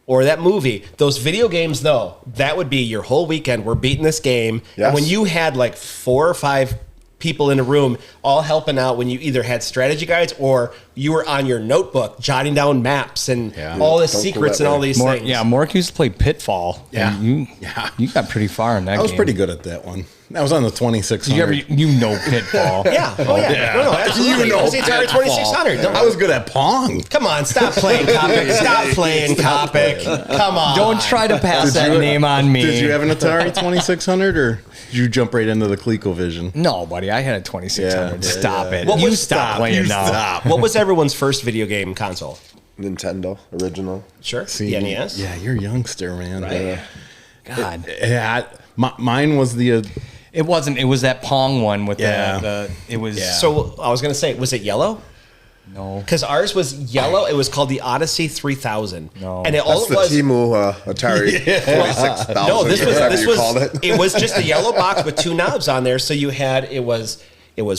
S2: or that movie. Those video games, though, that would be your whole weekend. We're beating this game.
S3: Yes.
S2: And when you had like 4 or 5 people in a room all helping out, when you either had strategy guides or you were on your notebook jotting down maps and all the
S3: Don't go
S2: secrets
S3: that
S2: and all
S3: way.
S2: these things.
S1: Mark used to play Pitfall.
S4: Yeah.
S1: And
S4: Yeah.
S1: you got pretty far in that game.
S4: I was pretty good at that one. That was on the 2600.
S1: Did you ever, Pitfall.
S2: Yeah. Oh, yeah. No, absolutely.
S4: You know
S2: That's the entire 2600. Don't-
S4: I was good at Pong.
S2: Come on, stop playing Copic. Stop playing Copic. Come on.
S1: Don't try to pass that name on me.
S4: Did you have an Atari 2600 or did you jump right into the ColecoVision?
S1: No, buddy. I had a 2600.
S4: Yeah,
S1: Stop it.
S2: What
S1: You
S2: was-
S1: stop playing now.
S2: What was everyone's first video game console?
S3: Nintendo original.
S2: Sure.
S4: See,
S2: The NES?
S4: Yeah, you're a youngster, man.
S2: Right.
S1: God.
S4: Yeah, mine was the
S1: It wasn't. It was that Pong one with
S4: Yeah.
S1: the. It was.
S2: So I was going to say, was it yellow?
S1: No.
S2: Because ours was yellow. It was called the Odyssey 3000.
S1: No.
S2: And all
S3: That's
S2: it
S3: the
S2: was.
S3: Temu Atari 26,000.
S2: No, this
S3: whatever
S2: was
S3: you called it.
S2: it was just a yellow box with 2 knobs on there. So you had it was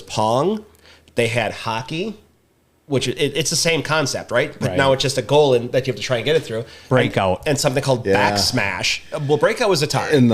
S2: Pong. They had hockey, which it's the same concept, right? But
S1: Right.
S2: now it's just a goal and that you have to try and get it through.
S1: Breakout.
S2: and something called
S4: Yeah.
S2: Back Smash. Well, Breakout was Atari.
S4: and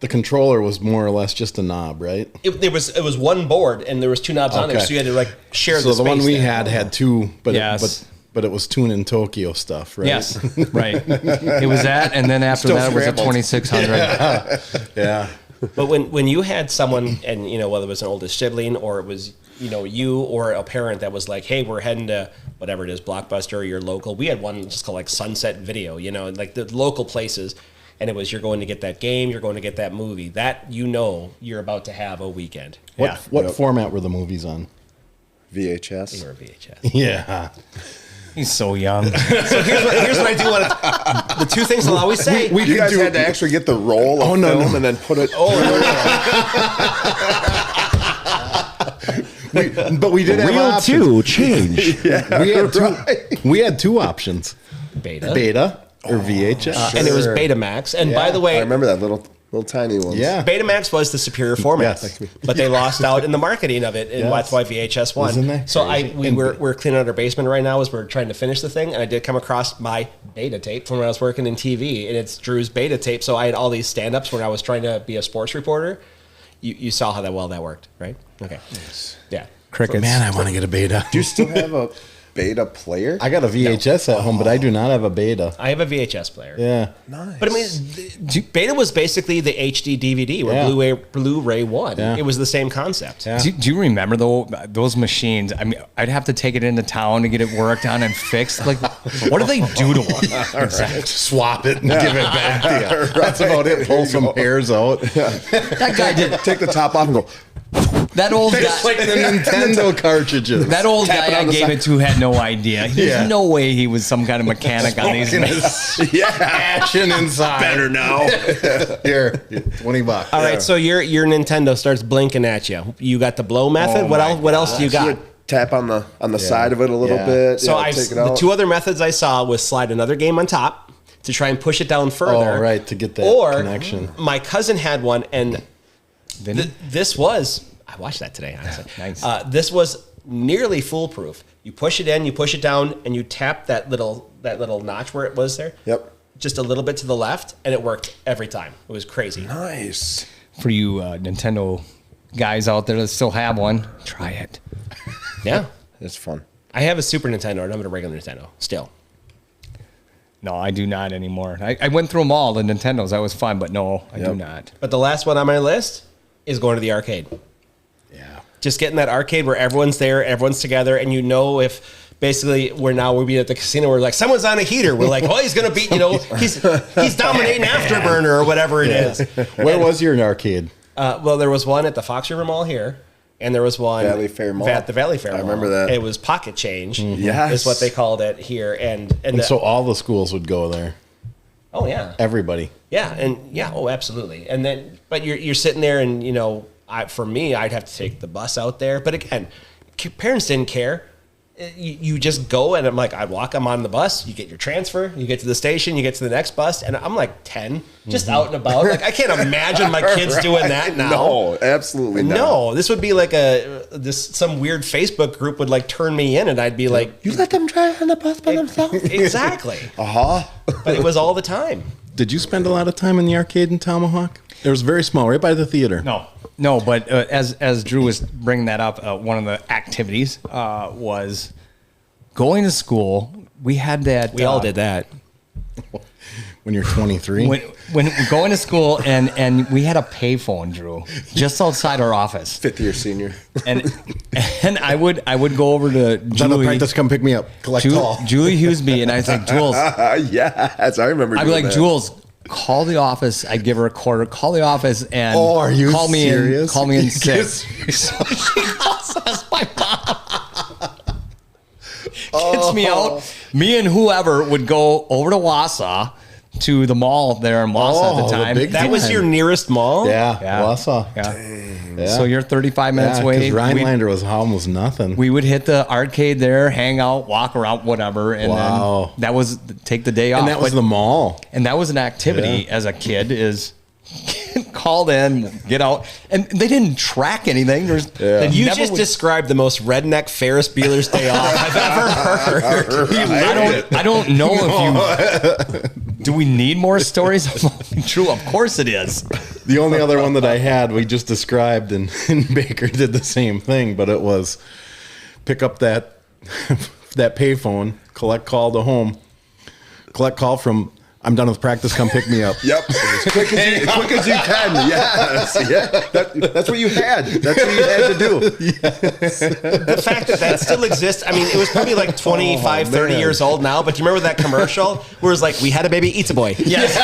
S4: the controller was more or less just a knob, right?
S2: It was one board and there was 2 knobs on there,
S4: Okay.
S2: so you had to like share
S4: So
S2: the
S4: the one
S2: space
S4: we
S2: there.
S4: had 2, but
S1: Yes.
S4: but it was Tune in Tokyo stuff, right?
S1: Yes. Right. It was that, and then after
S3: Still
S1: that it was a
S3: scrambled.
S1: 2600.
S4: Yeah.
S2: But when you had someone, and whether it was an oldest sibling or it was you or a parent that was like, hey, we're heading to whatever it is, Blockbuster or your local. We had one just called like Sunset Video, like the local places, and it was you're going to get that game, you're going to get that movie. That you're about to have a weekend.
S4: What format were the movies on?
S3: VHS.
S2: Or VHS.
S4: Yeah.
S1: He's so young.
S2: So here's what I do want to. The 2 things I'll always say.
S3: You
S4: could
S3: guys
S4: do-
S3: had to actually get the roll of
S4: no,
S3: film
S4: no.
S3: and then put it.
S4: But we did have options.
S2: change.
S4: We had 2 options.
S2: Beta.
S4: Beta or VHS.
S2: And it was Betamax. And by the
S3: I
S2: way,
S3: remember that little tiny one.
S4: Yeah.
S2: Betamax was the superior format,
S4: Yes.
S2: but they lost out in the marketing of it, and
S4: Yes.
S2: that's why VHS won.
S4: Isn't that
S2: So
S4: crazy?
S2: we're cleaning out our basement right now as we're trying to finish the thing, and I did come across my beta tape from when I was working in TV, and it's Drew's beta tape. So I had all these stand-ups when I was trying to be a sports reporter. You saw how well that worked, right? Okay. Yeah.
S1: Crickets.
S4: Man, I want to get a Beta.
S3: Do you still have a beta player?
S4: I got a VHS at home, but I do not have a Beta.
S2: I have a VHS player.
S4: Yeah.
S3: Nice.
S2: But I mean, Beta was basically the HD DVD where
S4: Yeah.
S2: Blu-ray won.
S4: Yeah.
S2: It was the same concept.
S4: Yeah.
S1: Do you remember those machines? I mean, I'd have to take it into town to get it worked on and fixed. Like, what do they do to one?
S4: Swap it and give it back to you. That's about it. Pull some hairs out.
S1: That guy did.
S3: Take the top off and go.
S1: That old
S4: Just
S1: guy.
S4: like the Nintendo cartridges.
S1: That old
S3: Tap it
S1: guy I
S3: on the
S1: gave
S3: side.
S1: it to had no idea. There's
S4: Yeah.
S1: no way he was some kind of mechanic on these.
S4: Action inside.
S3: Better now.
S4: Here, $20.
S2: All right, so your Nintendo starts blinking at you. You got the blow method.
S1: Oh
S2: What else do you got?
S3: Tap on the side of it a little
S4: Yeah.
S3: bit.
S2: So
S3: take it
S2: the
S3: out.
S2: 2 other methods I saw was slide another game on top to try and push it down further.
S4: Oh, right, to get that
S2: or
S4: connection.
S2: my cousin had one, and
S1: Vinny?
S2: this was I watched that today. Honestly,
S1: Nice.
S2: This was nearly foolproof. You push it in, you push it down, and you tap that little notch where it was there.
S3: Yep.
S2: Just a little bit to the left, and it worked every time. It was crazy.
S3: Nice.
S1: For you Nintendo guys out there that still have one, try it.
S2: Yeah.
S3: It's fun.
S2: I have a Super Nintendo. I don't have a regular Nintendo still.
S1: No, I do not anymore. I went through them all, the Nintendos. That was fun, but no, I do not.
S2: But the last one on my list is going to the arcade.
S4: Yeah.
S2: Just getting that arcade where everyone's there, everyone's together, and if basically we'll be at the casino, we're like, someone's on a heater. We're like, oh, he's going to beat, he's dominating Afterburner or whatever it is.
S4: Where was your arcade?
S2: Well, there was one at the Fox River Mall here, and there was one
S3: Valley Fair Mall.
S2: at the Valley Fair Mall.
S3: I remember that.
S2: It was Pocket Change.
S3: Yes.
S2: Is what they called it here. And
S4: So all the schools would go there.
S2: oh, yeah.
S4: Everybody.
S2: Yeah, absolutely. And then, but you're sitting there, and for me, I'd have to take the bus out there. But again, parents didn't care. You just go, and I'm on the bus. You get your transfer. You get to the station. You get to the next bus, and I'm like 10, just out and about. Like I can't imagine my kids doing that now.
S3: No, absolutely not.
S2: No, this would be like some weird Facebook group would like turn me in, and I'd be like,
S3: You let them drive on the bus by themselves?
S2: exactly.
S3: Uh-huh.
S2: But it was all the time.
S4: Did you spend a lot of time in the arcade in Tomahawk? It was very small, right by the theater.
S1: No, but as Drew was bringing that up, one of the activities was going to school. We had that.
S2: We all did that.
S4: When you're 23.
S1: When going to school, and we had a payphone, Drew, just outside our office.
S3: Fifth year senior.
S1: And I would go over to
S4: Done the
S1: Julie.
S4: practice, come pick me up. Collect call.
S1: Julie Hughesby, and I'd say, Jules,
S3: Yes, I remember.
S1: I'd be
S3: doing
S1: like,
S3: that.
S1: Jules, call the office. I'd give her a quarter. Call the office and
S4: Are you
S1: call me
S4: serious?
S1: Call me in sick.
S4: Yes.
S1: So she calls us, my mom. Gets me out. Me and whoever would go over to Wausau to the mall there in Wausau at
S4: Oh,
S1: the
S4: the
S1: time.
S4: big
S2: That was
S4: time.
S2: your nearest mall?
S4: Yeah,
S1: Yeah.
S4: Wausau.
S1: Yeah. So you're 35 minutes
S4: Yeah,
S1: away.
S4: because Rhinelander was almost nothing.
S1: We would hit the arcade there, hang out, walk around, whatever, and
S4: Wow.
S1: then that was take the day off.
S4: and that was
S1: But-
S4: the mall.
S1: and that was an activity as a kid is called in, get out, and they didn't track anything.
S2: You just described the most redneck Ferris Bueller's Day Off I've ever heard.
S1: I don't know if you. Do we need more stories? True, of course it is.
S4: The only other one that I had, we just described, and Baker did the same thing, but it was pick up that payphone, collect call to home, collect call from, I'm done with practice, come pick me up.
S3: Yep. As quick as you can. Yes. Yeah. That's what you had. That's what you had to do.
S2: The fact that still exists, I mean, it was probably like 25, 30
S3: man.
S2: years old now, but do you remember that commercial where it was like, we had a baby, eats a boy?
S1: Yes.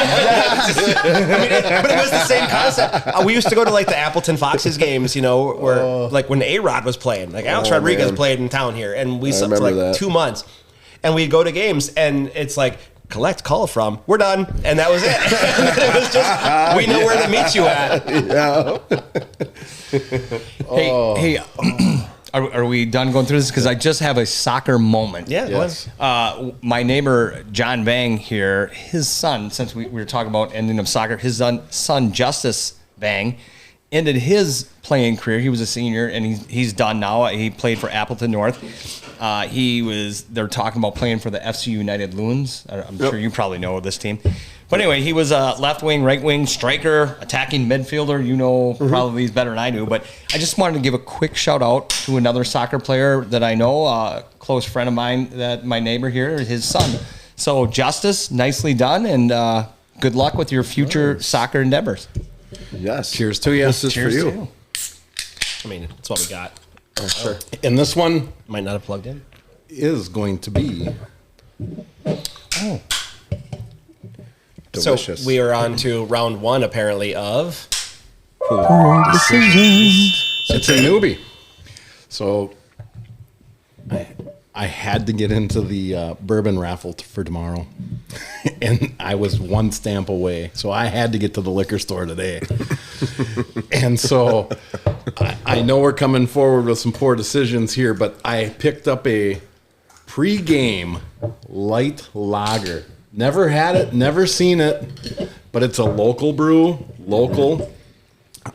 S2: But it was the same concept. We used to go to like the Appleton Foxes games, where like when A-Rod was playing, like Alex Rodriguez
S3: man.
S2: played in town here, and we slept for
S3: remember
S2: like
S3: that.
S2: 2 months, and we'd go to games, and it's like, collect call from, we're done, and that was it. It was just, we know where to meet you at.
S1: Hey, are we done going through this? Because I just have a soccer moment.
S2: Yeah,
S4: Yes.
S1: My neighbor John Vang here, his son, since we were talking about ending of soccer, his son Justice Vang ended his playing career. He was a senior, and he's done now. He played for Appleton North. They're talking about playing for the FC United Loons. I'm sure you probably know this team. But anyway, he was a left wing, right wing, striker, attacking midfielder. You know probably he's better than I do. But I just wanted to give a quick shout out to another soccer player that I know, a close friend of mine, that my neighbor here, his son. So Justice, nicely done, and good luck with your future soccer endeavors.
S3: Yes.
S4: Cheers to you.
S3: This is
S1: Cheers
S3: for
S1: to
S3: you.
S1: you.
S2: I mean, that's what we got.
S3: Oh, sure.
S4: And this one
S2: Might not have plugged in.
S4: is going to be
S3: Delicious.
S2: So we are on to round one, apparently, of
S4: It's a newbie. So I had to get into the bourbon raffle for tomorrow. And I was one stamp away. So I had to get to the liquor store today. And so I know we're coming forward with some poor decisions here, but I picked up a pre-game light lager. Never had it, never seen it, but it's a local brew,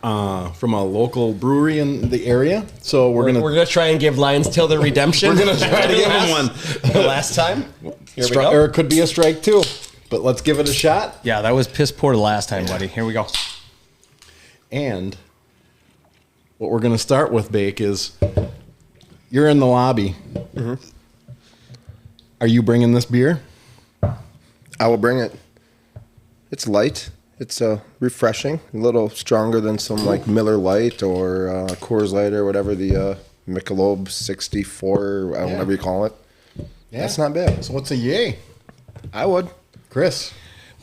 S4: from a local brewery in the area. So we're gonna
S2: try and give Lions Till their redemption.
S4: We're gonna try to give them one.
S2: The last time. Here we go.
S4: or it could be a strike too. But let's give it a shot.
S1: Yeah, that was piss poor the last time, buddy. Here we go.
S4: And what we're gonna start with, Bake, is you're in the lobby. Are you bringing this beer?
S3: I will bring it. It's light. It's refreshing. A little stronger than some like Miller Lite or Coors Light or whatever the Michelob 64, whatever you call it.
S4: Yeah.
S3: That's not bad.
S4: So what's a yay?
S3: I would.
S4: Chris.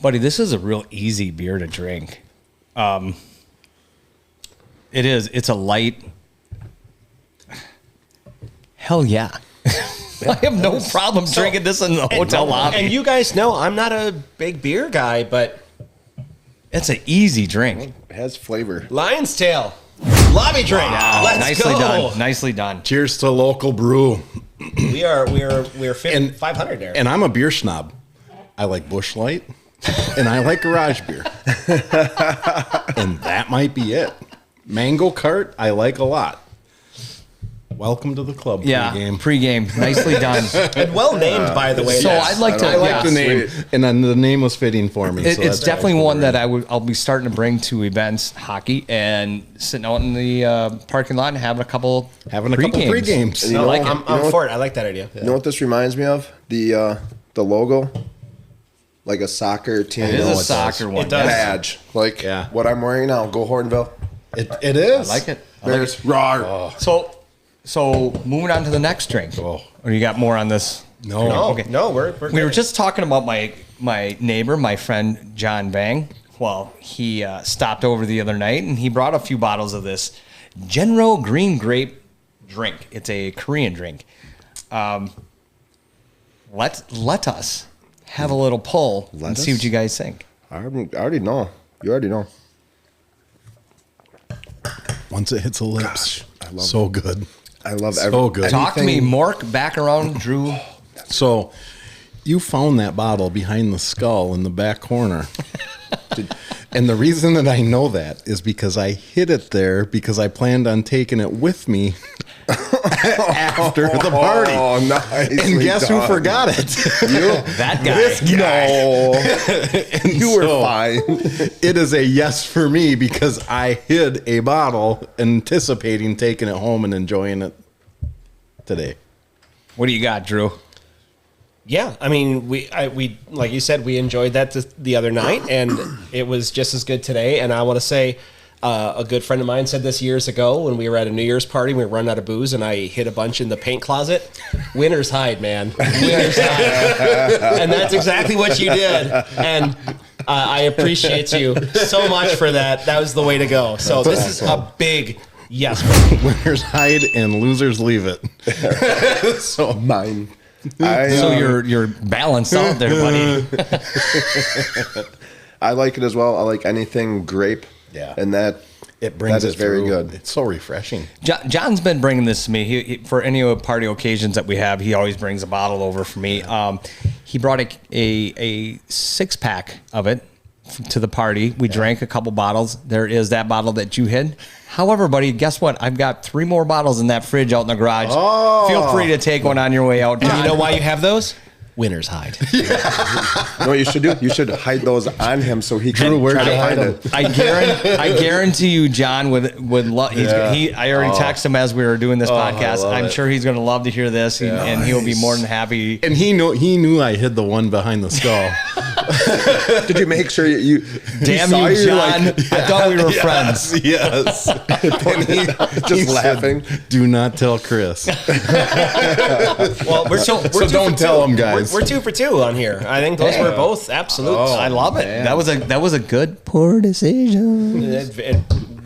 S1: Buddy, this is a real easy beer to drink. It is. It's a light. Hell yeah. I have no problem drinking this in the hotel lobby.
S2: And you guys know I'm not a big beer guy, but
S1: It's an easy drink.
S3: It has flavor.
S2: Lion's Tail lobby drink. Let's
S1: Nicely
S2: go.
S1: done. Nicely done.
S4: Cheers to local brew.
S2: We are 500 there.
S4: And I'm a beer snob. I like Busch Light and I like garage beer. And that might be it. Mango Cart, I like a lot. Welcome to the club.
S1: Yeah,
S4: Pre-game.
S1: Nicely done.
S2: And well named, by the way.
S1: So
S2: Yes.
S1: I'd like to.
S4: I like
S1: yeah.
S4: the name, and then the name was fitting for me. so
S1: It's
S4: that's
S1: definitely
S4: why I
S1: one
S4: put it
S1: that
S4: in.
S1: I'll be starting to bring to events, hockey, and sitting out in the parking lot and having a couple
S4: pre-games.
S3: You
S2: No,
S3: know,
S1: like it.
S2: I'm
S3: you know
S2: for it. I like that idea.
S3: You know what this reminds me of? The logo, like a soccer team.
S1: It is
S4: know
S1: a
S4: it does.
S1: soccer one.
S2: It does.
S3: badge, like
S4: Yeah.
S3: what I'm wearing now. Go Hortonville.
S4: It is.
S1: I like it.
S3: There's raw.
S1: So moving on to the next drink.
S4: Oh.
S1: Or you got more on this?
S4: No.
S2: No,
S1: Okay.
S2: no, we're
S1: We were
S2: good.
S1: just talking about my neighbor, my friend John Bang. Well, he stopped over the other night and he brought a few bottles of this Genro Green Grape drink. It's a Korean drink. Let us have a little pull and see what you guys think.
S3: I already know. You already know.
S4: Once it hits the lips,
S3: I love
S4: so good.
S3: I love
S4: So good.
S1: Talk to me,
S3: anything-
S1: Mork. Back around, Drew.
S4: So you found that bottle behind the skull in the back corner. And the reason that I know that is because I hid it there because I planned on taking it with me after the party.
S3: Oh, nice.
S4: And guess who forgot it?
S1: That guy.
S3: No, you were
S4: so-
S3: fine.
S4: It is a yes for me because I hid a bottle anticipating taking it home and enjoying it today.
S1: What do you got, Drew?
S2: Yeah, I mean, we like you said, we enjoyed that the other night, and it was just as good today. And I want to say, a good friend of mine said this years ago when we were at a New Year's party. We were running out of booze, and I hid a bunch in the paint closet. Winner's hide, man. Winner's hide, and that's exactly what you did. And I appreciate you so much for that. That was the way to go. So this is a big yes.
S4: Winners hide and losers leave it. So
S3: Mine.
S1: So you're balanced out there, buddy.
S3: I like it as well. I like anything grape.
S4: Yeah.
S3: And that
S4: it brings
S3: that is
S4: it
S3: very
S4: through.
S3: good.
S4: It's so refreshing.
S1: John's been bringing this to me. He for any of the party occasions that we have, he always brings a bottle over for me. He brought a 6-pack of it to the party. We drank a couple bottles. There is that bottle that you hid. However, buddy, guess what? I've got 3 more bottles in that fridge out in the garage. Feel free to take one on your way out.
S2: And you know why you have those? Winner's hide.
S3: You know what you should do? You should hide those on him so he can
S4: where'd
S3: try to
S4: you hide
S3: find
S4: them?
S3: it.
S1: I guarantee you, John would love. I already texted him as we were doing this podcast.
S4: love
S1: I'm
S4: it.
S1: sure he's going to love to hear this, and he'll be more than happy.
S4: And he knew I hid the one behind the skull.
S3: Did you make sure you
S1: Damn
S3: saw
S1: you,
S3: you're
S1: John!
S3: like,
S1: I thought we were friends.
S4: Yes. And he
S3: just laughing?
S4: Do not tell Chris.
S2: Well, we're
S4: So
S2: two
S4: don't
S2: for
S4: tell
S2: two.
S4: him, guys.
S2: We're 2 for 2 on here. I think those were both absolute.
S1: I love it. That was a good poor decision.
S2: It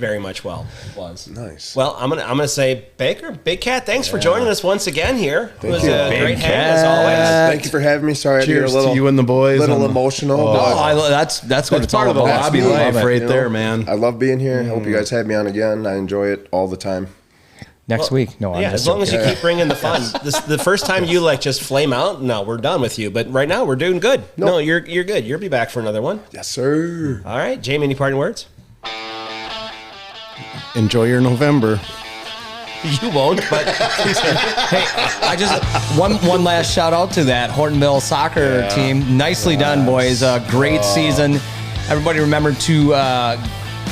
S2: very much was.
S3: Nice.
S2: Well, I'm gonna say Baker, Big Cat. Thanks for joining us once again here. It was
S3: you.
S2: a
S1: Big
S2: great hang
S1: Cat.
S2: as always.
S3: Thank you for having me. Sorry,
S4: Cheers
S3: I
S4: to you and the boys.
S3: Little
S4: and-
S3: emotional.
S1: No,
S3: but
S1: that's what
S4: That's
S1: it's all
S4: part of the
S1: about.
S4: lobby
S3: Absolutely.
S4: life
S1: Love it.
S4: right
S3: you
S4: there,
S3: know,
S4: man.
S3: I love being here. I hope you guys have me on again. I enjoy it all the time.
S1: Next week, no, I'm
S2: Yeah,
S1: just
S2: as long
S1: joking.
S2: as you keep bringing the fun. The first time you just flame out, no, we're done with you. But right now we're doing good. No, you're good. You'll be back for another one.
S3: Yes, sir.
S2: All right, Jamie, any parting words?
S4: Enjoy your November.
S2: You won't, but
S1: Hey, I just one last shout out to that Hortonville soccer team. Nicely done, boys. Great season. Everybody remember to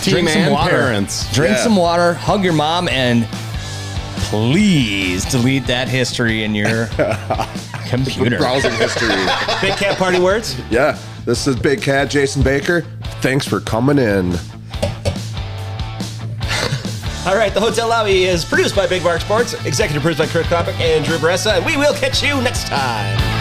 S1: drink some
S4: and
S1: water.
S4: parents.
S1: Drink
S3: Yeah.
S1: some water. Hug your mom, and please delete that history in your computer.
S3: Browsing history.
S2: Big Cat parting words.
S3: Yeah. This is Big Cat Jason Baker. Thanks for coming in.
S2: All right, the Hotel Lobby is produced by Big Mark Sports, executive produced by Kurt Kopic and Drew Bressa, and we will catch you next time.